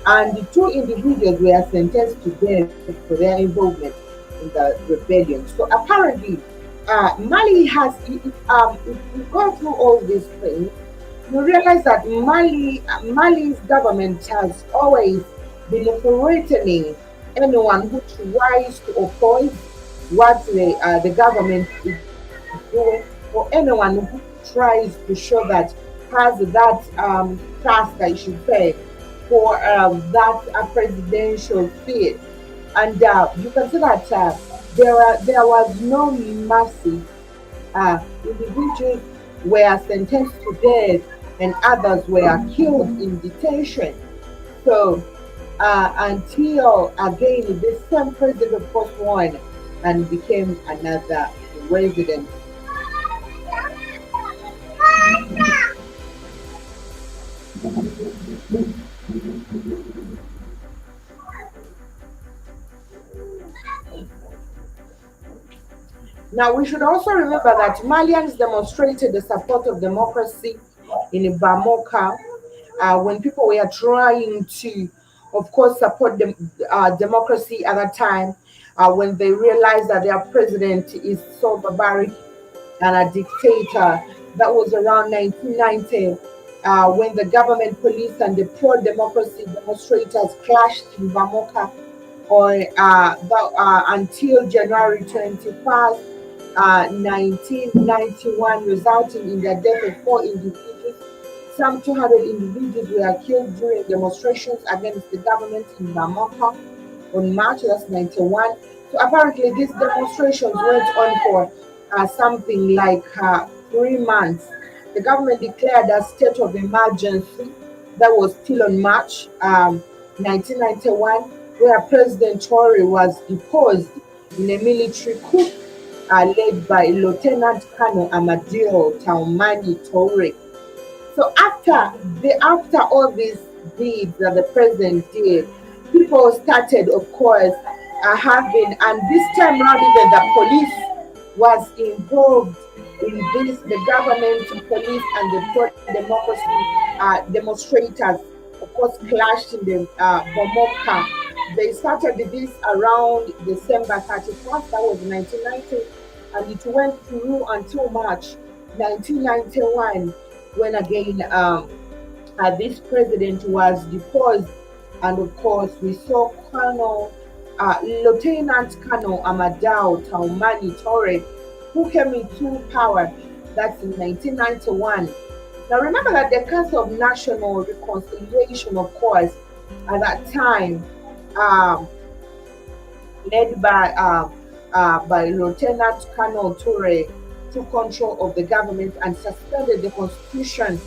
and the two individuals were sentenced to death for their involvement. in the rebellion. So apparently, Mali has, if you go through all these things, you realize that Mali's government has always been threatening anyone who tries to oppose what the government is doing, or anyone who tries to show that has that task, I should say, for that presidential seat. And you can see that there was no mercy. Individuals were sentenced to death, and others were killed in detention. So until again the same president of course won and became another resident. Now, we should also remember that Malians demonstrated the support of democracy in Bamoka when people were trying to, of course, support democracy at that time, when they realized that their president is so barbaric and a dictator. That was around 1990, when the government police and the pro democracy demonstrators clashed in Bamoka on until January 21st, 1991, resulting in the death of four individuals. Some 200 individuals were killed during demonstrations against the government in Bamako on March, that's 91. So apparently, these demonstrations went on for something like 3 months. The government declared a state of emergency. That was still on March 1991, where President Tory was deposed in a military coup led by Lieutenant Colonel Amadeo Taumani Toure. So after all these deeds that the president did, people started, of course, having, and this time around, even the police was involved in this. The government, police, and the pro-democracy demonstrators, of course, clashed in the Bomoka. They started this around December 31st, that was 1990, and it went through until March 1991, when again this president was deposed. And of course, we saw Lieutenant Colonel Amadao Taumani Torre, who came into power. That's in 1991. Now, remember that the Council of National Reconciliation, of course, at that time, um, led by Lieutenant Colonel Toure, took control of the government and suspended the constitution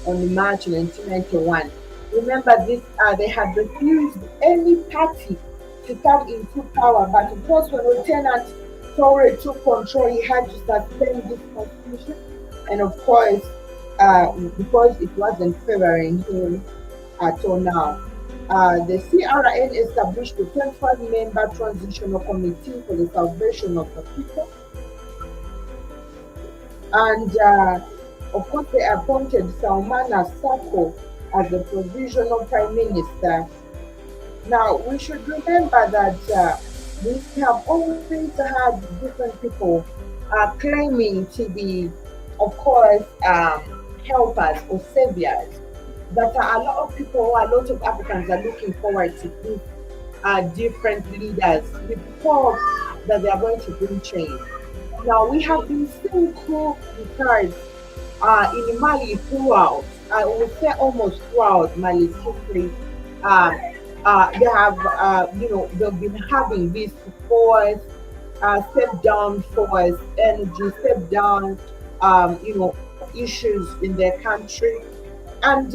on March 1991. Remember this, they had refused any party to come into power, but of course, when Lieutenant Toure took control, he had to suspend this constitution, and of course, because it wasn't favoring him at all now. The CRN established a 25-member transitional committee for the salvation of the people, and of course, they appointed Salmana Sako as the provisional prime minister. Now, we should remember that we have always had different people claiming to be, of course, helpers or saviors. That a lot of people, a lot of Africans are looking forward to these different leaders with hope that they are going to bring change. Now, we have been seeing coup d'etats in Mali throughout. I would say almost throughout Mali's history. Um, they have, they've been having this force, step down force, energy, step down, issues in their country. And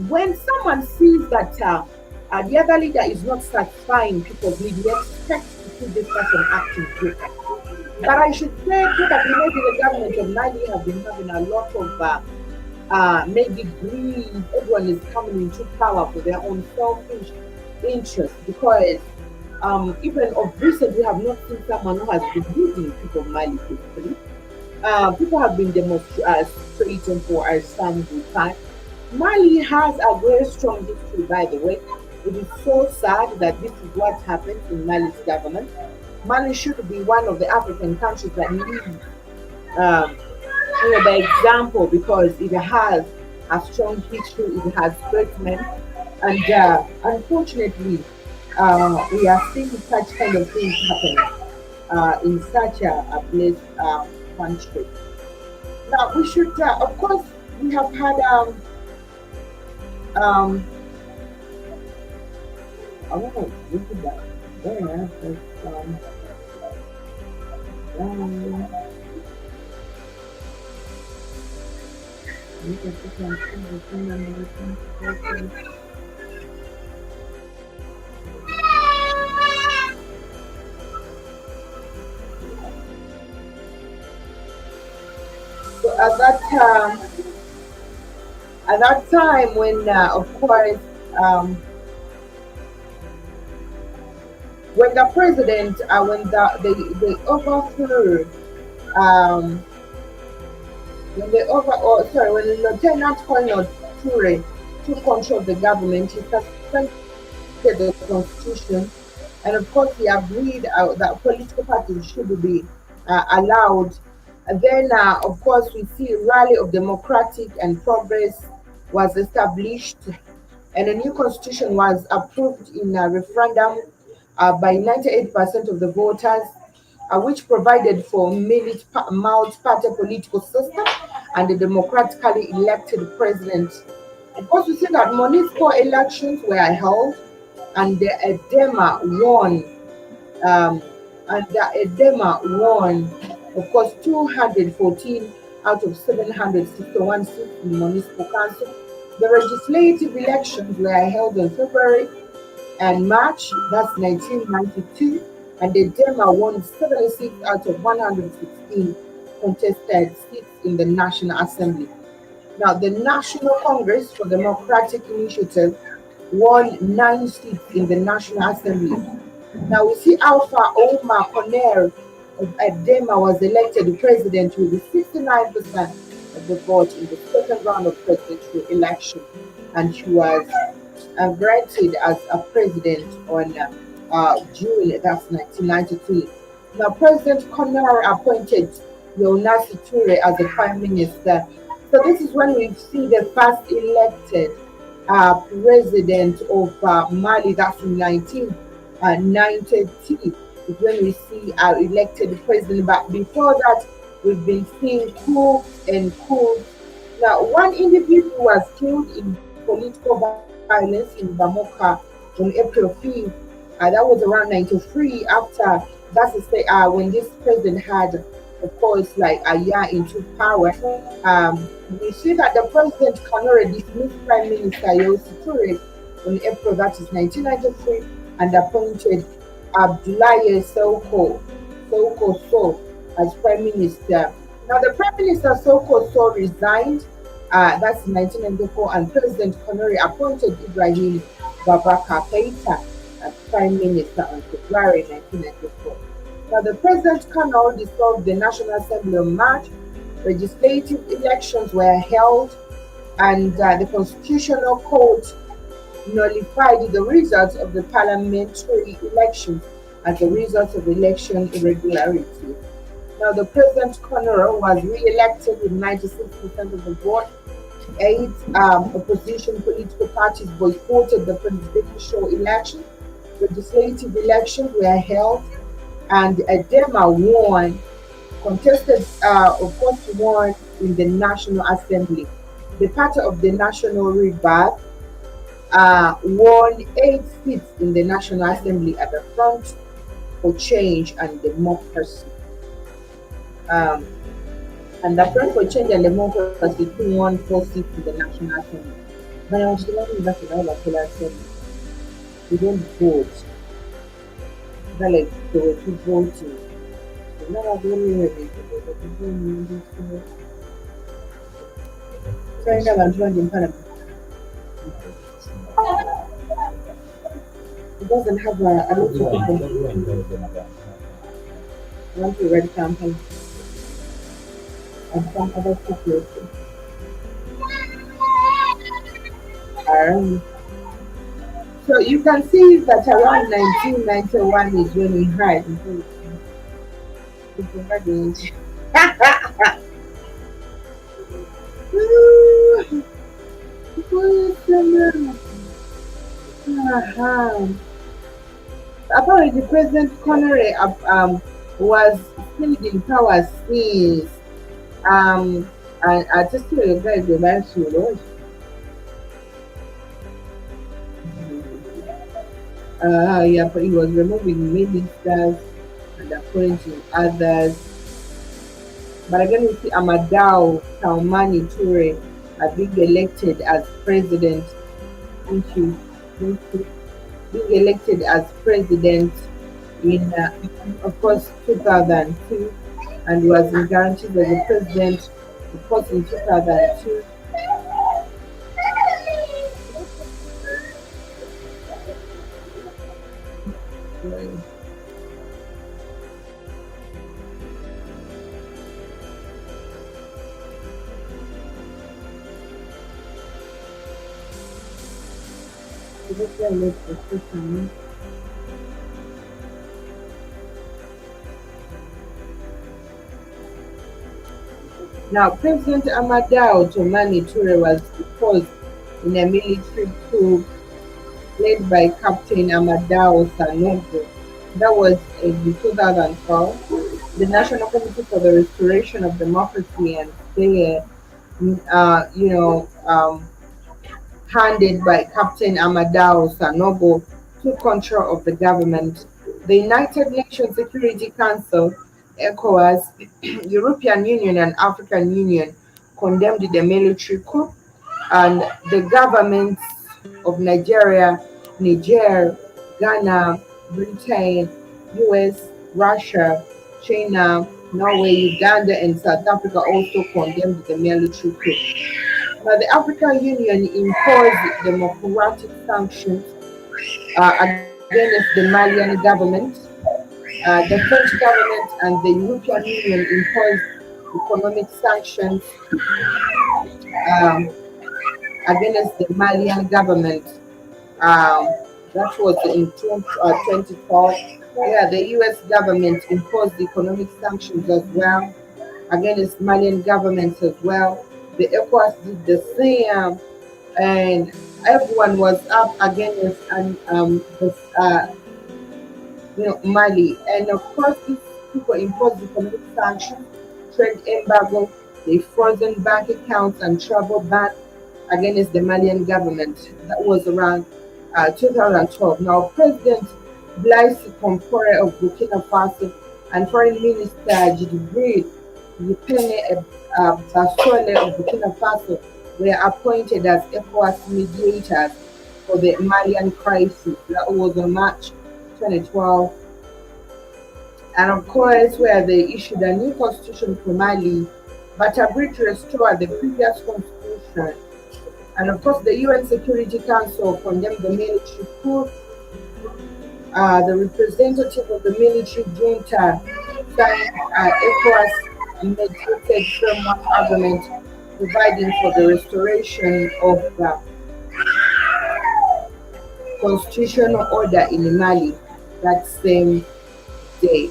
when someone sees that the other leader is not satisfying people's needs, we expect to see this person acting different. But I should say, probably maybe the government of Mali have been having a lot of maybe greed. Everyone is coming into power for their own selfish interest, because even of recent, we have not seen someone who has been leading people of Mali peacefully. People have been demonstrating for some good time. Mali has a very strong history, by the way. It is so sad that this is what happened in Mali's government. Mali should be one of the African countries that lead, um, by example, because it has a strong history, it has great men, and unfortunately, we are seeing such kind of things happening in such a blessed country. Now, we should, of course, we have had, um, I want to look at that. There, but, um, look at this one, so at that time when, of course, um, when the president, when they overthrew, um, when they over, oh, sorry, when Lieutenant Colonel Ture took control of the government, he suspended the constitution, and of course, he agreed that political parties should be allowed. And then, of course, we see rally of democratic and progress was established, and a new constitution was approved in a referendum by 98% of the voters, which provided for multi-party political system and a democratically elected president. Of course, we see that municipal elections were held, and the Edema won, um, of course, 214 out of 761 seats in the municipal council. The legislative elections were held in February and March, that's 1992, and the Dema won 76 out of 116 contested seats in the National Assembly. Now, the National Congress for Democratic Initiative won 9 seats in the National Assembly. Now, we see Alpha Omar Conner of Edema was elected president with 69% of the vote in the second round of presidential election, and he was granted as a president on June, that's 1993. Now, President Conner appointed Younasi as the prime minister. So this is when we see the first elected president of Mali, that's in 1992, is when we see our elected president. But before that, we've been seeing coups and coups. Now, one individual was killed in political violence in Bamoka on April 5th. That was around 93 after, when this president had, of course, like a year into power. We see that the president Kanore dismissed Prime Minister Yossi Toure on April, that is 1993, and appointed Abdoulaye Soko So as Prime Minister. Now, the Prime Minister Soko So resigned, that's in 1994, and President Kanore appointed Ibrahim Babaka Keita as Prime Minister on February 1994. Now, the President Kanore dissolved the National Assembly in March. Legislative elections were held, and the Constitutional Court nullified the results of the parliamentary elections as a result of election irregularities. Now, the President Kanore was re-elected with 96% of the vote. 8 opposition political parties boycotted the presidential election. Legislative elections were held, and Edema won, contested, of course, won in the National Assembly. The party of the National Rebirth won 8 seats in the National Assembly at the Front for Change and Democracy. Um, and the Front for Change and Democracy won 4 seats in the National Assembly. But I was telling that in all Assembly, we don't vote. But like they were two voting. So now I'm really ready to go. So now I'm joining Parliament. It doesn't have a lot of people. I want to read campaign and some other people. So you can see that around 1991 is when we had. to provide the energy. Apparently, President Connery was still in power since and I just feel you guys go back to yeah, but he was removing ministers and appointing others. But again, we see Amadou Taumani Toure being elected as president. Thank you. Thank you. Being elected as president in, of course, 2002 and was guaranteed as a president, of course, in 2002. Now, President Amadou Toumani Toure was deposed in a military coup led by Captain Amadou Sanogo. That was in 2012. The National Committee for the Restoration of Democracy and Fair, uh, you know, um, handed by Captain Amadou Sanogo, took control of the government. The United Nations Security Council, ECOWAS, European Union, and African Union condemned the military coup, and the governments of Nigeria, Niger, Ghana, Britain, US, Russia, China, Norway, Uganda, and South Africa also condemned the military coup. Now, the African Union imposed democratic sanctions against the Malian government. The French government and the European Union imposed economic sanctions um, against the Malian government. Um, that was in 2012. Yeah, the US government imposed economic sanctions as well against Malian governments as well. The ECOWAS did the same, and everyone was up against Mali. And of course, these people imposed economic sanctions, trade embargo, they frozen bank accounts and travel ban against the Malian government. That was around 2012. Now, President Blaise Compaore of Burkina Faso and Foreign Minister Djibril Yipene Basole of Burkina Faso were appointed as ECOWAS mediators for the Malian crisis. That was on March 2012. And of course, where they issued a new constitution for Mali, but agreed to restore the previous constitution. And of course, the UN Security Council condemned the military coup. The representative of the military junta signed ECOWAS mediated framework agreement providing for the restoration of the constitutional order in Mali that same day.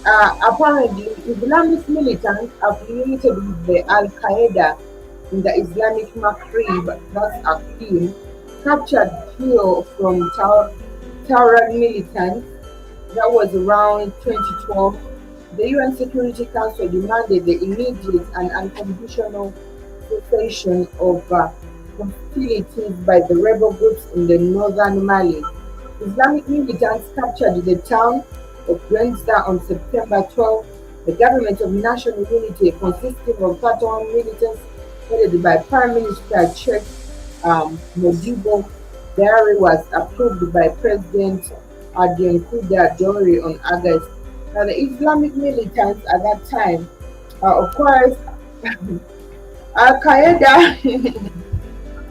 Apparently, Islamist militants affiliated with the Al Qaeda in the Islamic Maghreb, that's Aqim, captured fuel from Tauran militants. That was around 2012. The UN Security Council demanded the immediate and unconditional cessation of hostilities by the rebel groups in the northern Mali. Islamic militants captured the town of Grenza on September 12. The government of national unity, consisting of 31 militants headed by Prime Minister Sheikh Modibo Diary, was approved by President Adenkuda Dori on August. Now, the Islamic militants at that time, of course, Al Qaeda.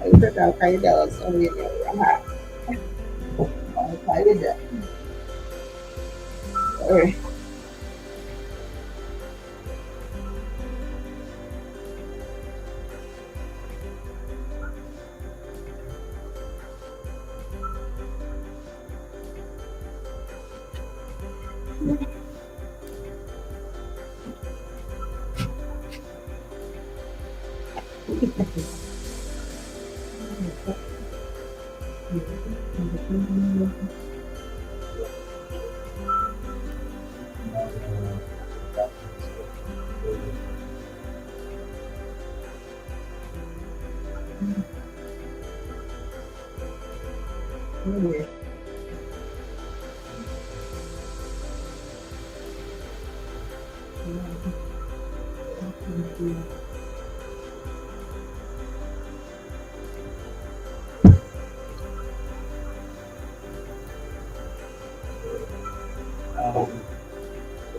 I thought Al Qaeda was only Al Qaeda. Sorry. That is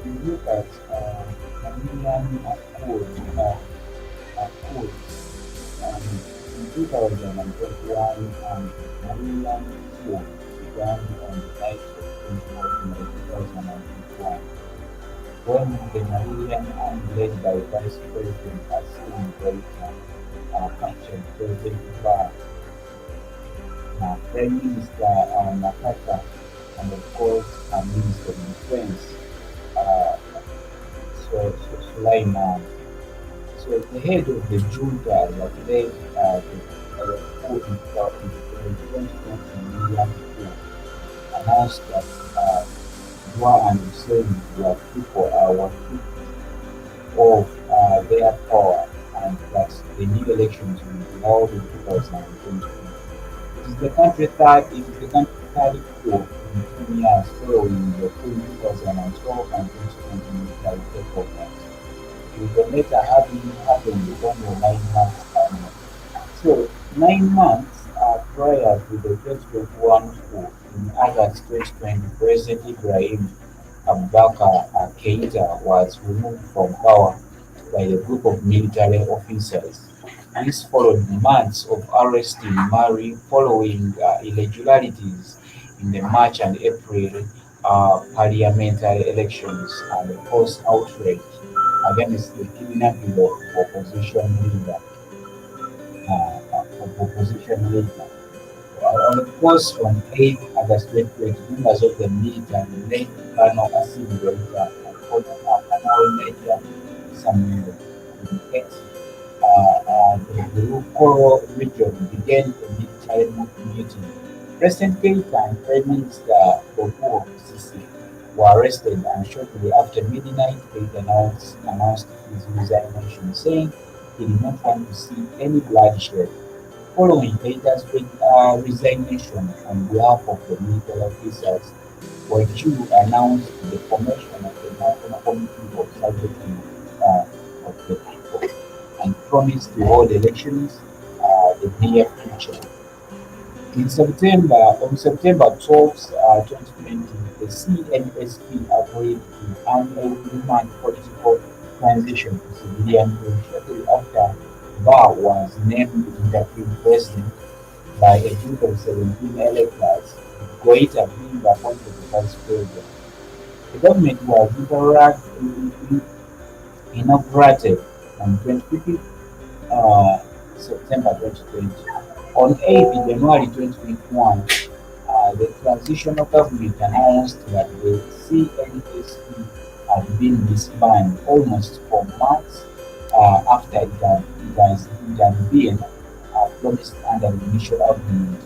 when you look at Canadian code, um, in 2021, Canadian code began on the night of 24th May 2021, when the Canadian army led by Vice President Assimi Goïta captured President Ba, Prime Minister Makata, and of course Minister of Defense uh, Sulaiman. So the head of the junta that led the coup in 2020 Million announced that Dua and Hussein were kicked off their power and that the new elections will be held in 2020. It is the country's third coup in 10 years following the coup in 2012 and 2020 military takeovers, with the latter having happened only 9 months earlier. So, 9 months prior to the 2021 coup, in August 2020, President Ibrahim Abubakar Keita was removed from power by a group of military officers. This followed months of arrests in Mali following irregularities in the March and April parliamentary elections and forced outrage against the kidnapping of opposition leader. On of course, on 8th August 2020, members of the military led Colonel Assimi Goïta and Colonel Major Samuel in the Rukoro region began a military mutiny. President Keita and Prime Minister Bobo Sisi were arrested and shortly after midnight Keita announced his resignation, saying he did not want to see any bloodshed. Following Keita's resignation on behalf of the military officers, Wagner announced the formation of the National Committee of Salvation of the People and promised to hold elections the near future. On September 12, 2020, the CNSP agreed to an 18-month political transition to civilian rule shortly after Ba was named interim president by a group of 17 electors, with Goita being appointed the vice president. The government was inaugurated on 25th uh, September 2020. On 8th January 2021, the transitional government announced that the CNSP had been disbanded almost 4 months after it had been promised under the initial agreement.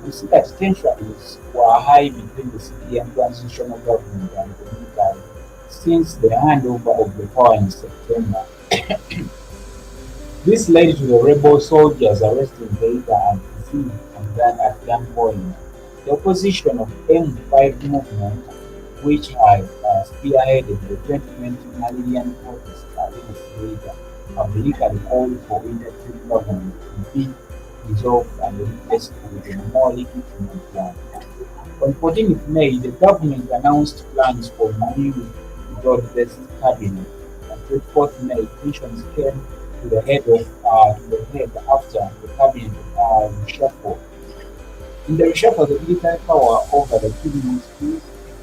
We see that tensions were high between the civilian transitional government and the military since the handover of the power in September. This led to the rebel soldiers arresting Keita and deceived and then at gunpoint. The opposition of M5 movement, which had spearheaded the 2020 Malian protest against Keita, publicly called for interim government to be dissolved and replaced with a more legitimate one. On 14th May, the government announced plans for new broad-based cabinet. On 24th May, tensions came to the head after the cabinet reshuffle. In the reshuffle, the military power over the two ministries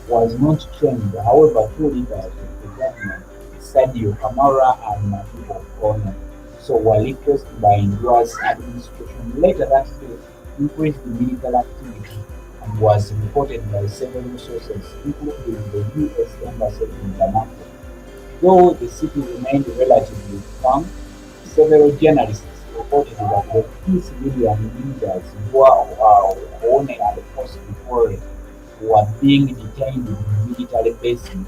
was not changed. However, two leaders of the government, Sadio Kamara and Madibo Kono, so were replaced by Ndua's administration. Later that day, increased the military activity and was reported by several sources, including the U.S. Embassy in Bamako. Though the city remained relatively calm, several journalists reported that the key civilian leaders who are on and post before were being detained in military base in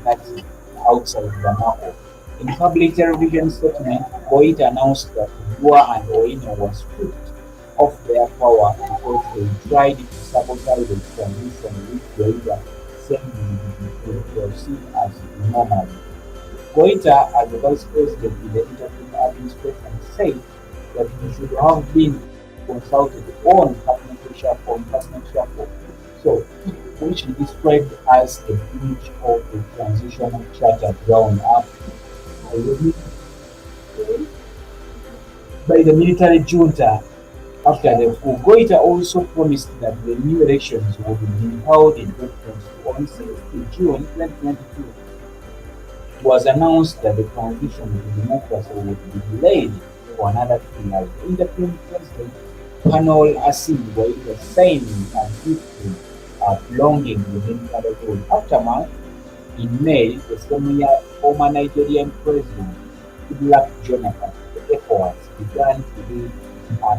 Kati outside Bamako. In public television statement, Gov'T announced that Bua and Oino were stripped of their power because they tried to sabotage the transition which Gov'T said would proceed as normal. Goita, as the vice president in the interim administration, said that he should have been consulted on personal shuffle, so which he described as a breach of the transitional charter drawn up by the military junta after the coup. Goita also promised that the new elections would be held in 2022 on 6th June 2022. It was announced that the transition to democracy would be delayed for another 3 years. The interim president, Panel Asim Goita, saying and history belonging within the rule. Aftermath, in May, the same year, former Nigerian president, Goodluck Jonathan, the ECOWAS began to lead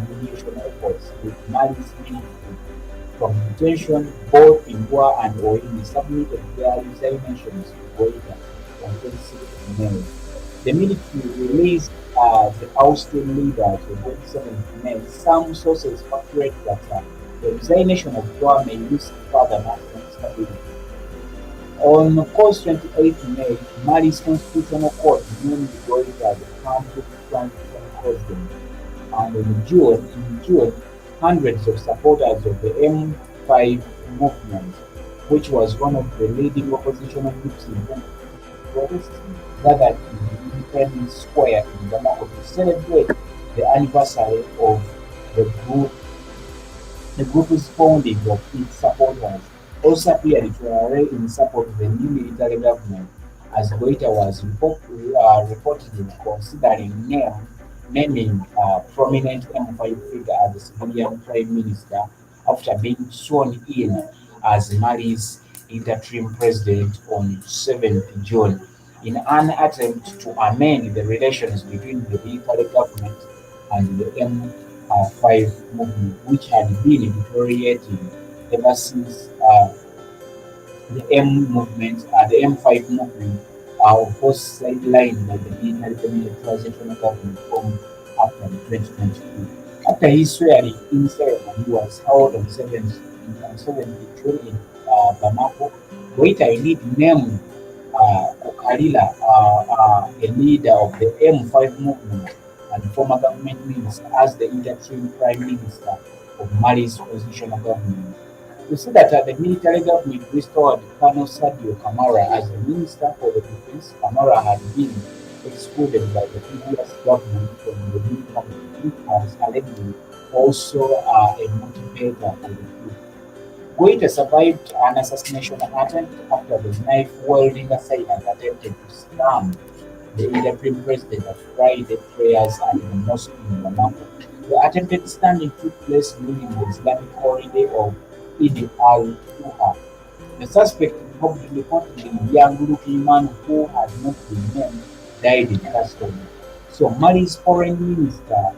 mediation efforts with Mali's military from detention. Both Ingwa and Oini submitted their resignations to Goita on 26th May. The military released the ousted leader on 27th May. Some sources speculate that the resignation of Ingwa may risk further national stability. On post-28th May, Mali's constitutional court named Goita the country's transitional president, and in June, hundreds of supporters of the M5 movement, which was one of the leading oppositional groups in 2020, gathered in the Independence Square in Bamako to celebrate the anniversary of the group. The group's founding of its supporters also appeared to array in support of the new military government, as Goita was reportedly considering naming prominent M5 figure as the civilian prime minister after being sworn in as Mali's interim president on 7th June in an attempt to amend the relations between the military government and the M5 movement, which had been deteriorating ever since the M5 movement, of course, sidelined by the military cabinet transitional government formed after the 2022. After his swearing-in ceremony was held on 7th June in Bamako, Goita indeed named Okalila, a leader of the M5 movement and former government minister, as the interim prime minister of Mali's transitional government. We see that the military government restored Colonel Sadio Kamara as the Minister for the Defense. Kamara had been excluded by the previous government from the military, which was allegedly also a motivator for the coup. Goita survived an assassination attempt after the knife-wielding assailant attempted to slam the interim president at Friday prayers at the mosque in Bamako. The attempted stabbing took place during the Islamic holiday of Eid al-Adha. The suspect, reportedly a young-looking man who had not been named, died in custody. So Mali's foreign minister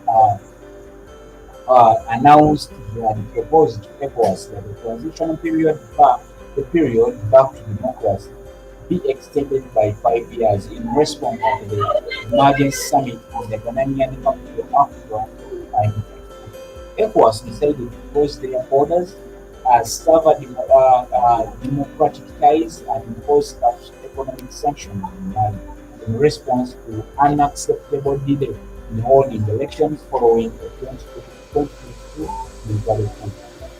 announced he had proposed to ECOWAS that the transitional period back to democracy, be extended by 5 years in response to the emergency summit in the Ghanaian capital Accra. And ECOWAS decided to close their borders, sever democratic ties, and impose economic sanctions on Mali in response to unacceptable delay in holding elections following the 2022 military coup.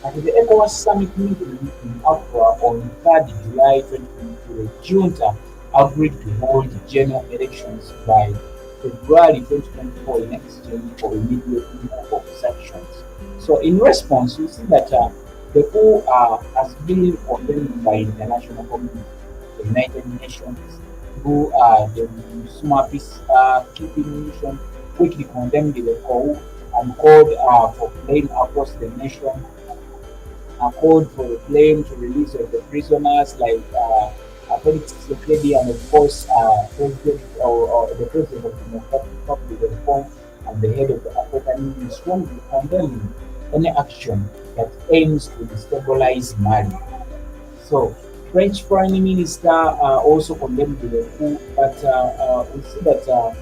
At the ECOWAS summit meeting in Accra on 3rd July 2022, the junta agreed to hold general elections by February 2024 in exchange for immediate removal of sanctions. So, in response, we see that the coup has been condemned by international community, the United Nations, through the Summa Peacekeeping Mission, quickly condemned the coup and called for blame across the nation, called for the blame to release of the prisoners like Felix Tshisekedi and of course President or the President of the Democratic Republic of the Congo, at the head of the African Union, strongly condemning any action that aims to destabilize Mali. So, French Prime Minister also condemned the coup, but we see that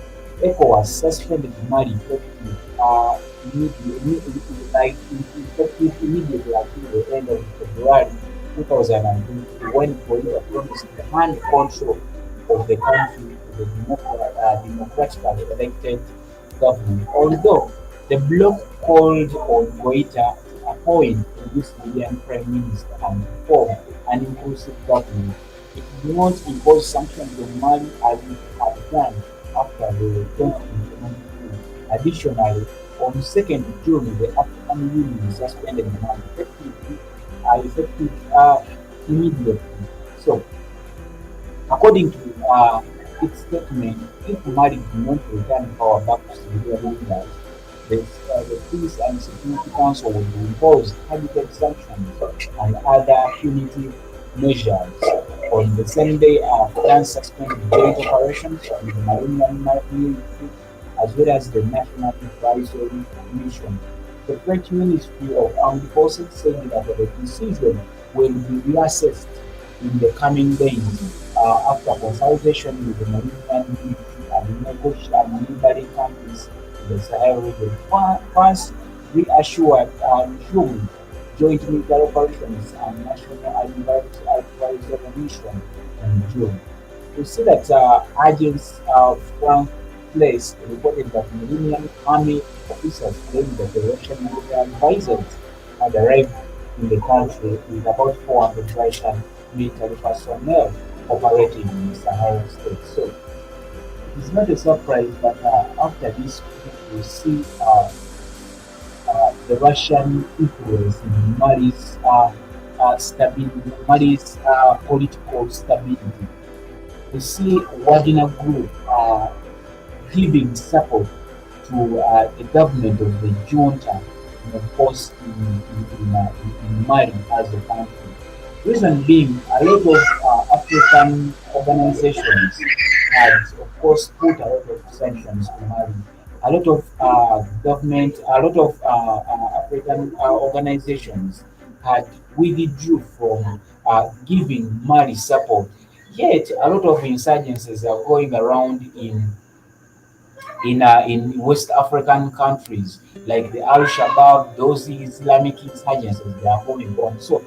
ECOWAS suspended Mali like effective immediately until the end of February 2020, when Bolivia promised to hand control of the country to the democratically elected government. Although the bloc called on Goita to appoint a new civilian prime minister and form an inclusive government, it did not impose sanctions on Mali as it had done after the 2020 coup. Additionally, on 2nd June, the African Union suspended Mali effective immediately. So, according to its statement, if Mali did not return power back to civilian leaders, the Peace and Security Council will impose targeted sanctions and other punitive measures. On the same day, France suspended joint operations with the Marine military as well as the National Advisory Mission. The French Ministry of Armed Forces said that the decision will be reassessed in the coming days after consultation with the Malian military and neighboring countries in the Sahel region. France resumed joint military operations and national advisory mission in June. We see that agents from place reported that Millennium Army officers claimed that the Russian military advisors had arrived in the country with about 400 Russian military personnel operating in the Sahel state. So it is not a surprise, but after this, we see the Russian influence in Mali's political stability. We see Wagner Group giving support to the government of the junta, of course, in Mali as a country. Reason being, a lot of African organizations had, of course, put a lot of sanctions to Mali. A lot of a lot of African organizations had withdrew from giving Mali support. Yet, a lot of insurgencies are going around in West African countries like the Al Shabaab, those Islamic insurgencies they are going on. So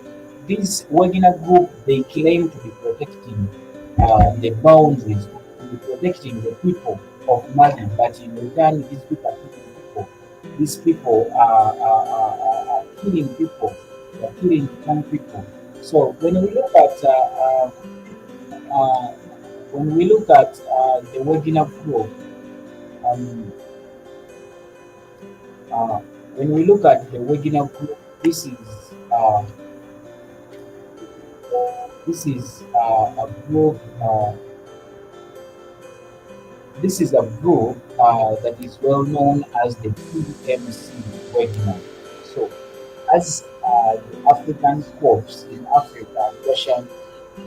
this Wagner group they claim to be protecting the boundaries, to be protecting the people of Mali, but in return these people are killing people. These people are killing people. They are killing young people. So uh, when we look at the Wagner group, um, Uh, when we look at the Wagner group, uh, this is a group. This is a group that is well known as the PMC Wagner. So, as the African Corps in Africa, Russian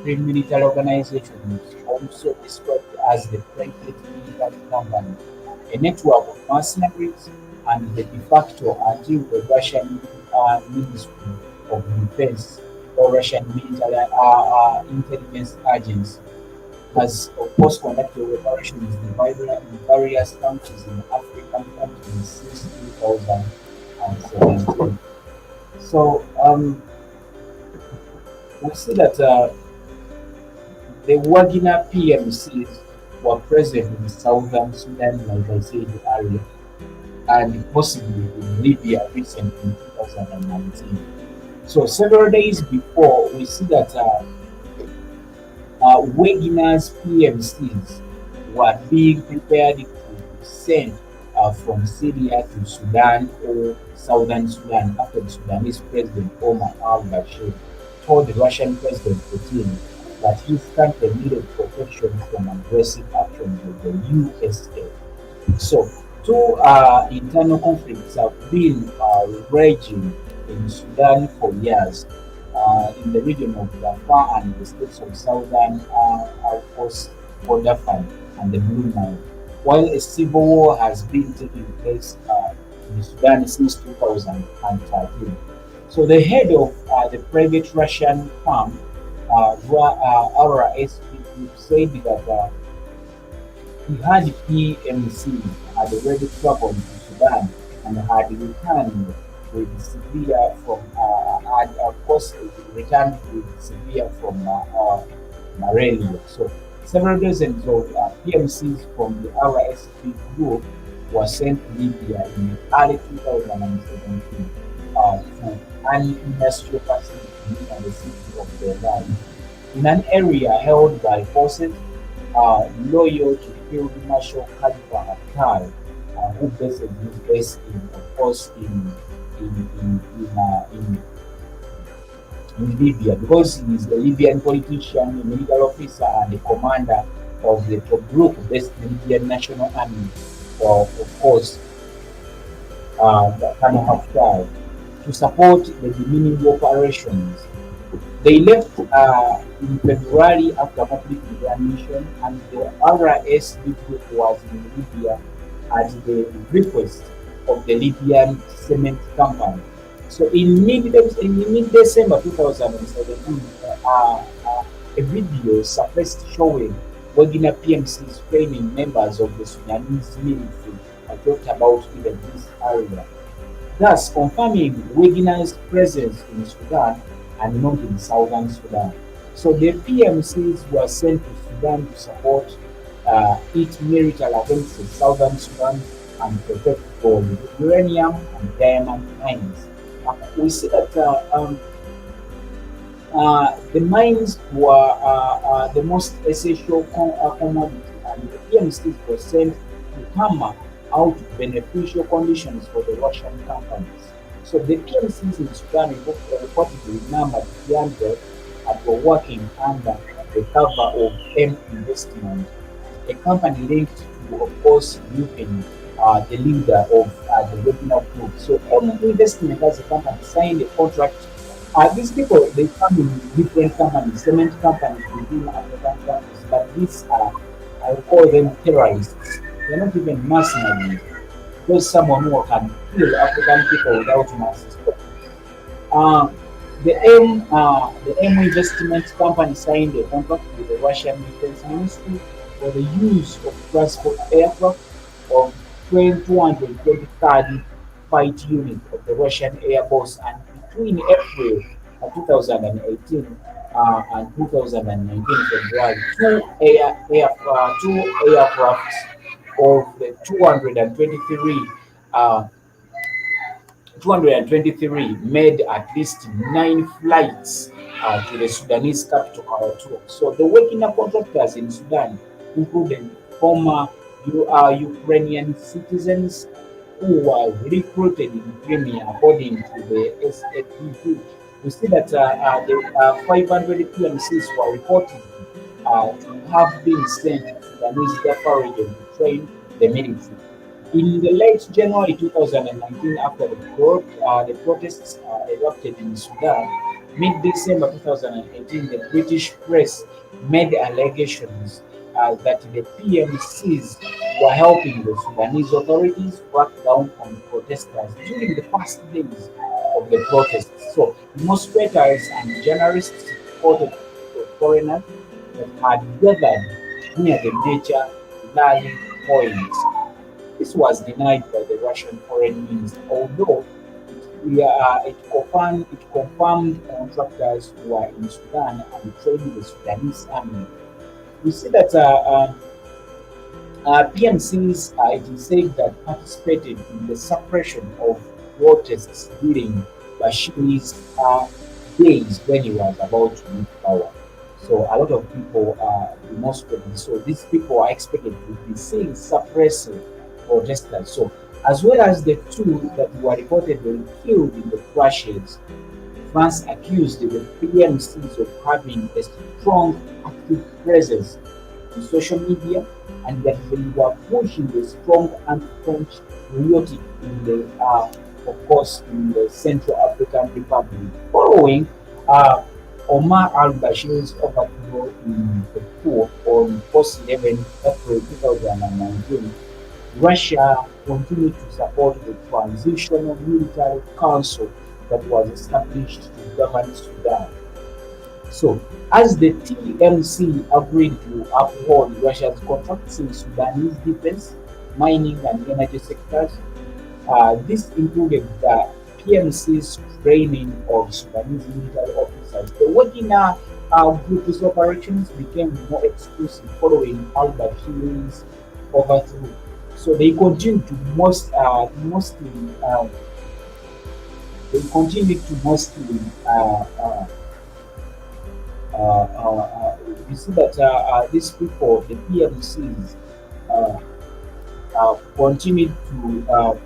military organization is also described as the private military company, a network of mercenaries and the de facto until the Russian Ministry of Defense or Russian military intelligence agency has, of course, conducted operations in various countries in African countries since 2017. So we see that the Wagner PMCs were present in southern Sudan, like I said earlier, and possibly in Libya recently in 2019. So several days before, we see that Wagner's PMCs were being prepared to send from Syria to Sudan or Southern Sudan after the Sudanese President Omar al-Bashir told the Russian President Putin that his country needed protection from aggressive actions of the USA. So, two internal conflicts have been raging in Sudan for years, in the region of Darfur and the states of southern, of course, Kordofan and the Blue Nile. while a civil war has been taking place in Sudan since 2013. So the head of the private Russian firm, RSP Group, said that he had PMC had already traveled to Sudan and had returned with severe from had of course returned with severe from malaria. So several dozens of PMCs from the RSP group were sent to Libya in early 2017 to an industrial facility near the city of Beirut in an area held by forces loyal to Field Marshal Khalifa Haftar, who based his base in, of course, in Libya, because he is a Libyan politician, a military officer, and the commander of the Tobruk-based Libyan National Army, of course, Colonel Haftar, to support the demining operations. They left in February after completing their mission, and the RSB group was in Libya at the request of the Libyan cement company. So in mid December 2017, a video surfaced showing Wagner PMCs training members of the Sudanese military. I talked about even this area, thus confirming Wagner's presence in Sudan and not in southern Sudan. So the PMCs were sent to Sudan to support its military against the southern Sudan and protect gold, uranium, and diamond mines. We see that the mines were the most essential commodity, and the PMCs were sent to hammer out beneficial conditions for the Russian companies. So the PMCs in Sudan reportedly numbered 300 and were working under the cover of M Investment, a company linked to, of course, Yupin, the leader of the Wagner Group. So M Investment as a company signed a contract. These people, they come in different companies, cement companies within African countries, but these are, I would call them terrorists. They're not even mercenaries. There's someone who can kill African people without mercy. Uh, the M Investment Company signed a contract with the Russian Defense Ministry for the use of transport aircraft of 223rd Fight Unit of the Russian Air Force, and between April 2018 and 2019 February, two aircrafts of the uh, 223 made at least 9 flights to the Sudanese capital, Khartoum. So the working contractors in Sudan included former Ukrainian citizens who were recruited in Crimea, according to the SAPU. We see that the 500 PMCs were reported to have been sent to Sudanese Darfur region to train the military. In the late January 2019, after the protests erupted in Sudan, mid-December 2018, the British press made allegations that the PMCs were helping the Sudanese authorities crack down on protesters during the first days of the protests. So demonstrators and journalists reported foreigners that had gathered near the major rally points. This was denied by the Russian foreign minister, although it confirmed contractors who were in Sudan and training the Sudanese army. We see that PMCs, it is said that participated in the suppression of protests during Bashir's days when he was about to leave power. So a lot of people demonstrated. So these people are expected to be seen suppressing protesters. So as well as the two that were reportedly killed in the clashes, France accused the PMCs of having a strong active presence on social media, and that they were pushing a strong anti-French rhetoric in the, of course, in the Central African Republic, following uh, Omar al-Bashir's overthrow in the coup on post 11 April 2019, Russia continued to support the transitional military council that was established to govern Sudan. So, as the TMC agreed to uphold Russia's contracts in Sudanese defense, mining, and energy sectors, this included the PMC's training of Sudanese military officers. The Wagner group's operations became more exclusive following al Bashir's overthrow. So they continued to mostly you see that these people, the PMCs, uh, continued to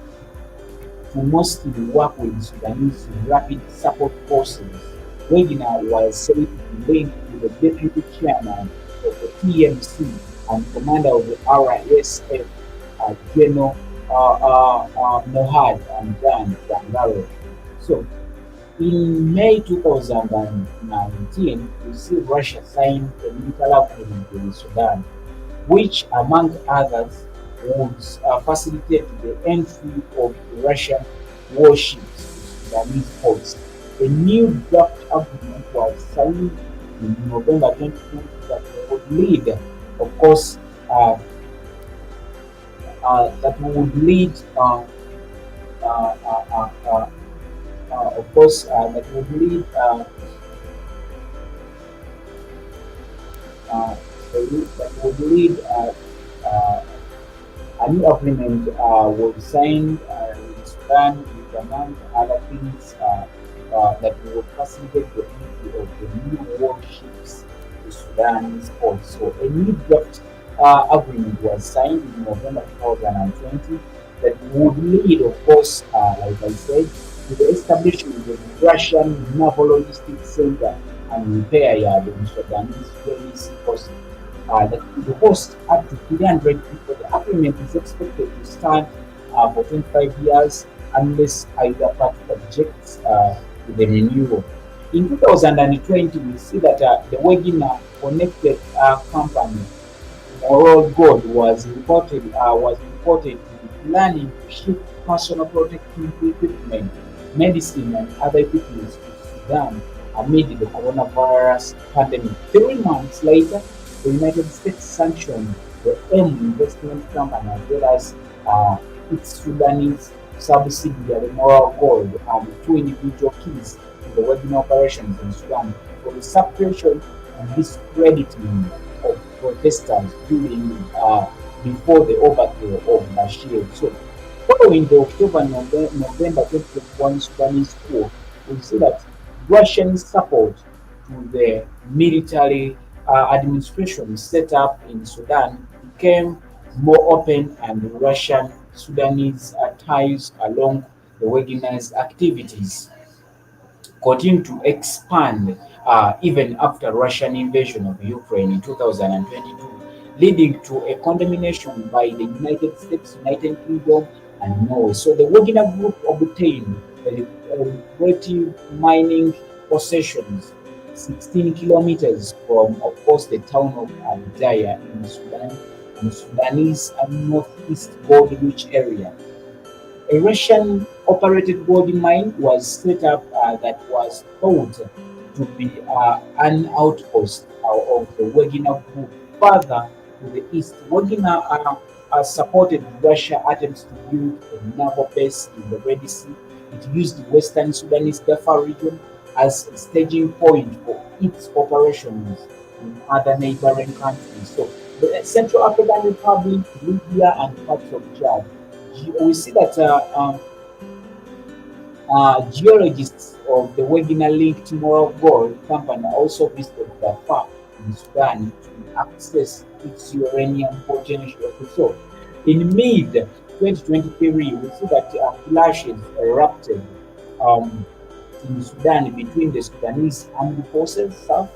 mostly work with Sudanese Rapid Support Forces. Wagner was said to be linked to the deputy chairman of the TMC and commander of the RSF, General Mohad and Dan Dangaro. So, in May 2019, we see Russia signed a military agreement with Sudan, which, among others, would facilitate the entry of Russian warships to Sudanese ports. A new draft agreement was signed in November 2020 that would lead, of course, uh, that would lead, uh, uh, uh, uh, that would lead, uh, that would lead uh, a new agreement was signed with Sudan with among other things that would facilitate the entry of the new warships to Sudan's ports. So a new draft agreement was signed in November 2020 that would lead, of course, like I said, to the establishment of the Russian Naval Logistics Center and Repair Yard in Sudan's Venice coast that could host up to 300 people. The agreement is expected to stand for 25 years unless either party objects to the renewal. In 2020, we see that the Wagner connected company Moral God was reported to be planning to ship personal protective equipment, medicine, and other equipment to Sudan amid the coronavirus pandemic. 3 months later, the United States sanctioned the M investment company as well as its Sudanese subsidiary Moral Gold and two individual keys to the wedding operations in Sudan for the suppression and discrediting of protesters during before the overthrow of Bashir. So, following the November 2021 Sudanese coup, we see that Russian support to the military administration set up in Sudan became more open, and Russian Sudanese ties along the Wagner's activities continue to expand even after Russian invasion of Ukraine in 2022, leading to a condemnation by the United States, United Kingdom, and Norway. So the Wagner Group obtained lucrative mining possessions 16 kilometers from, of course, the town of Abdaya in Sudan, in Sudanese and northeast gold-rich area. A Russian operated gold mine was set up that was thought to be an outpost of the Wagner group. Further to the east, Wagner supported Russia's attempts to build a naval base in the Red Sea. It used western Sudanese Darfur region as a staging point for its operations in other neighboring countries. So, the Central African Republic, Libya, and parts of Chad. We see that geologists of the Wagner-linked Moral Gold Company also visited Darfur in Sudan to access its uranium potential. So, in mid-2023, we see that clashes erupted um, in Sudan between the Sudanese armed forces, SAF,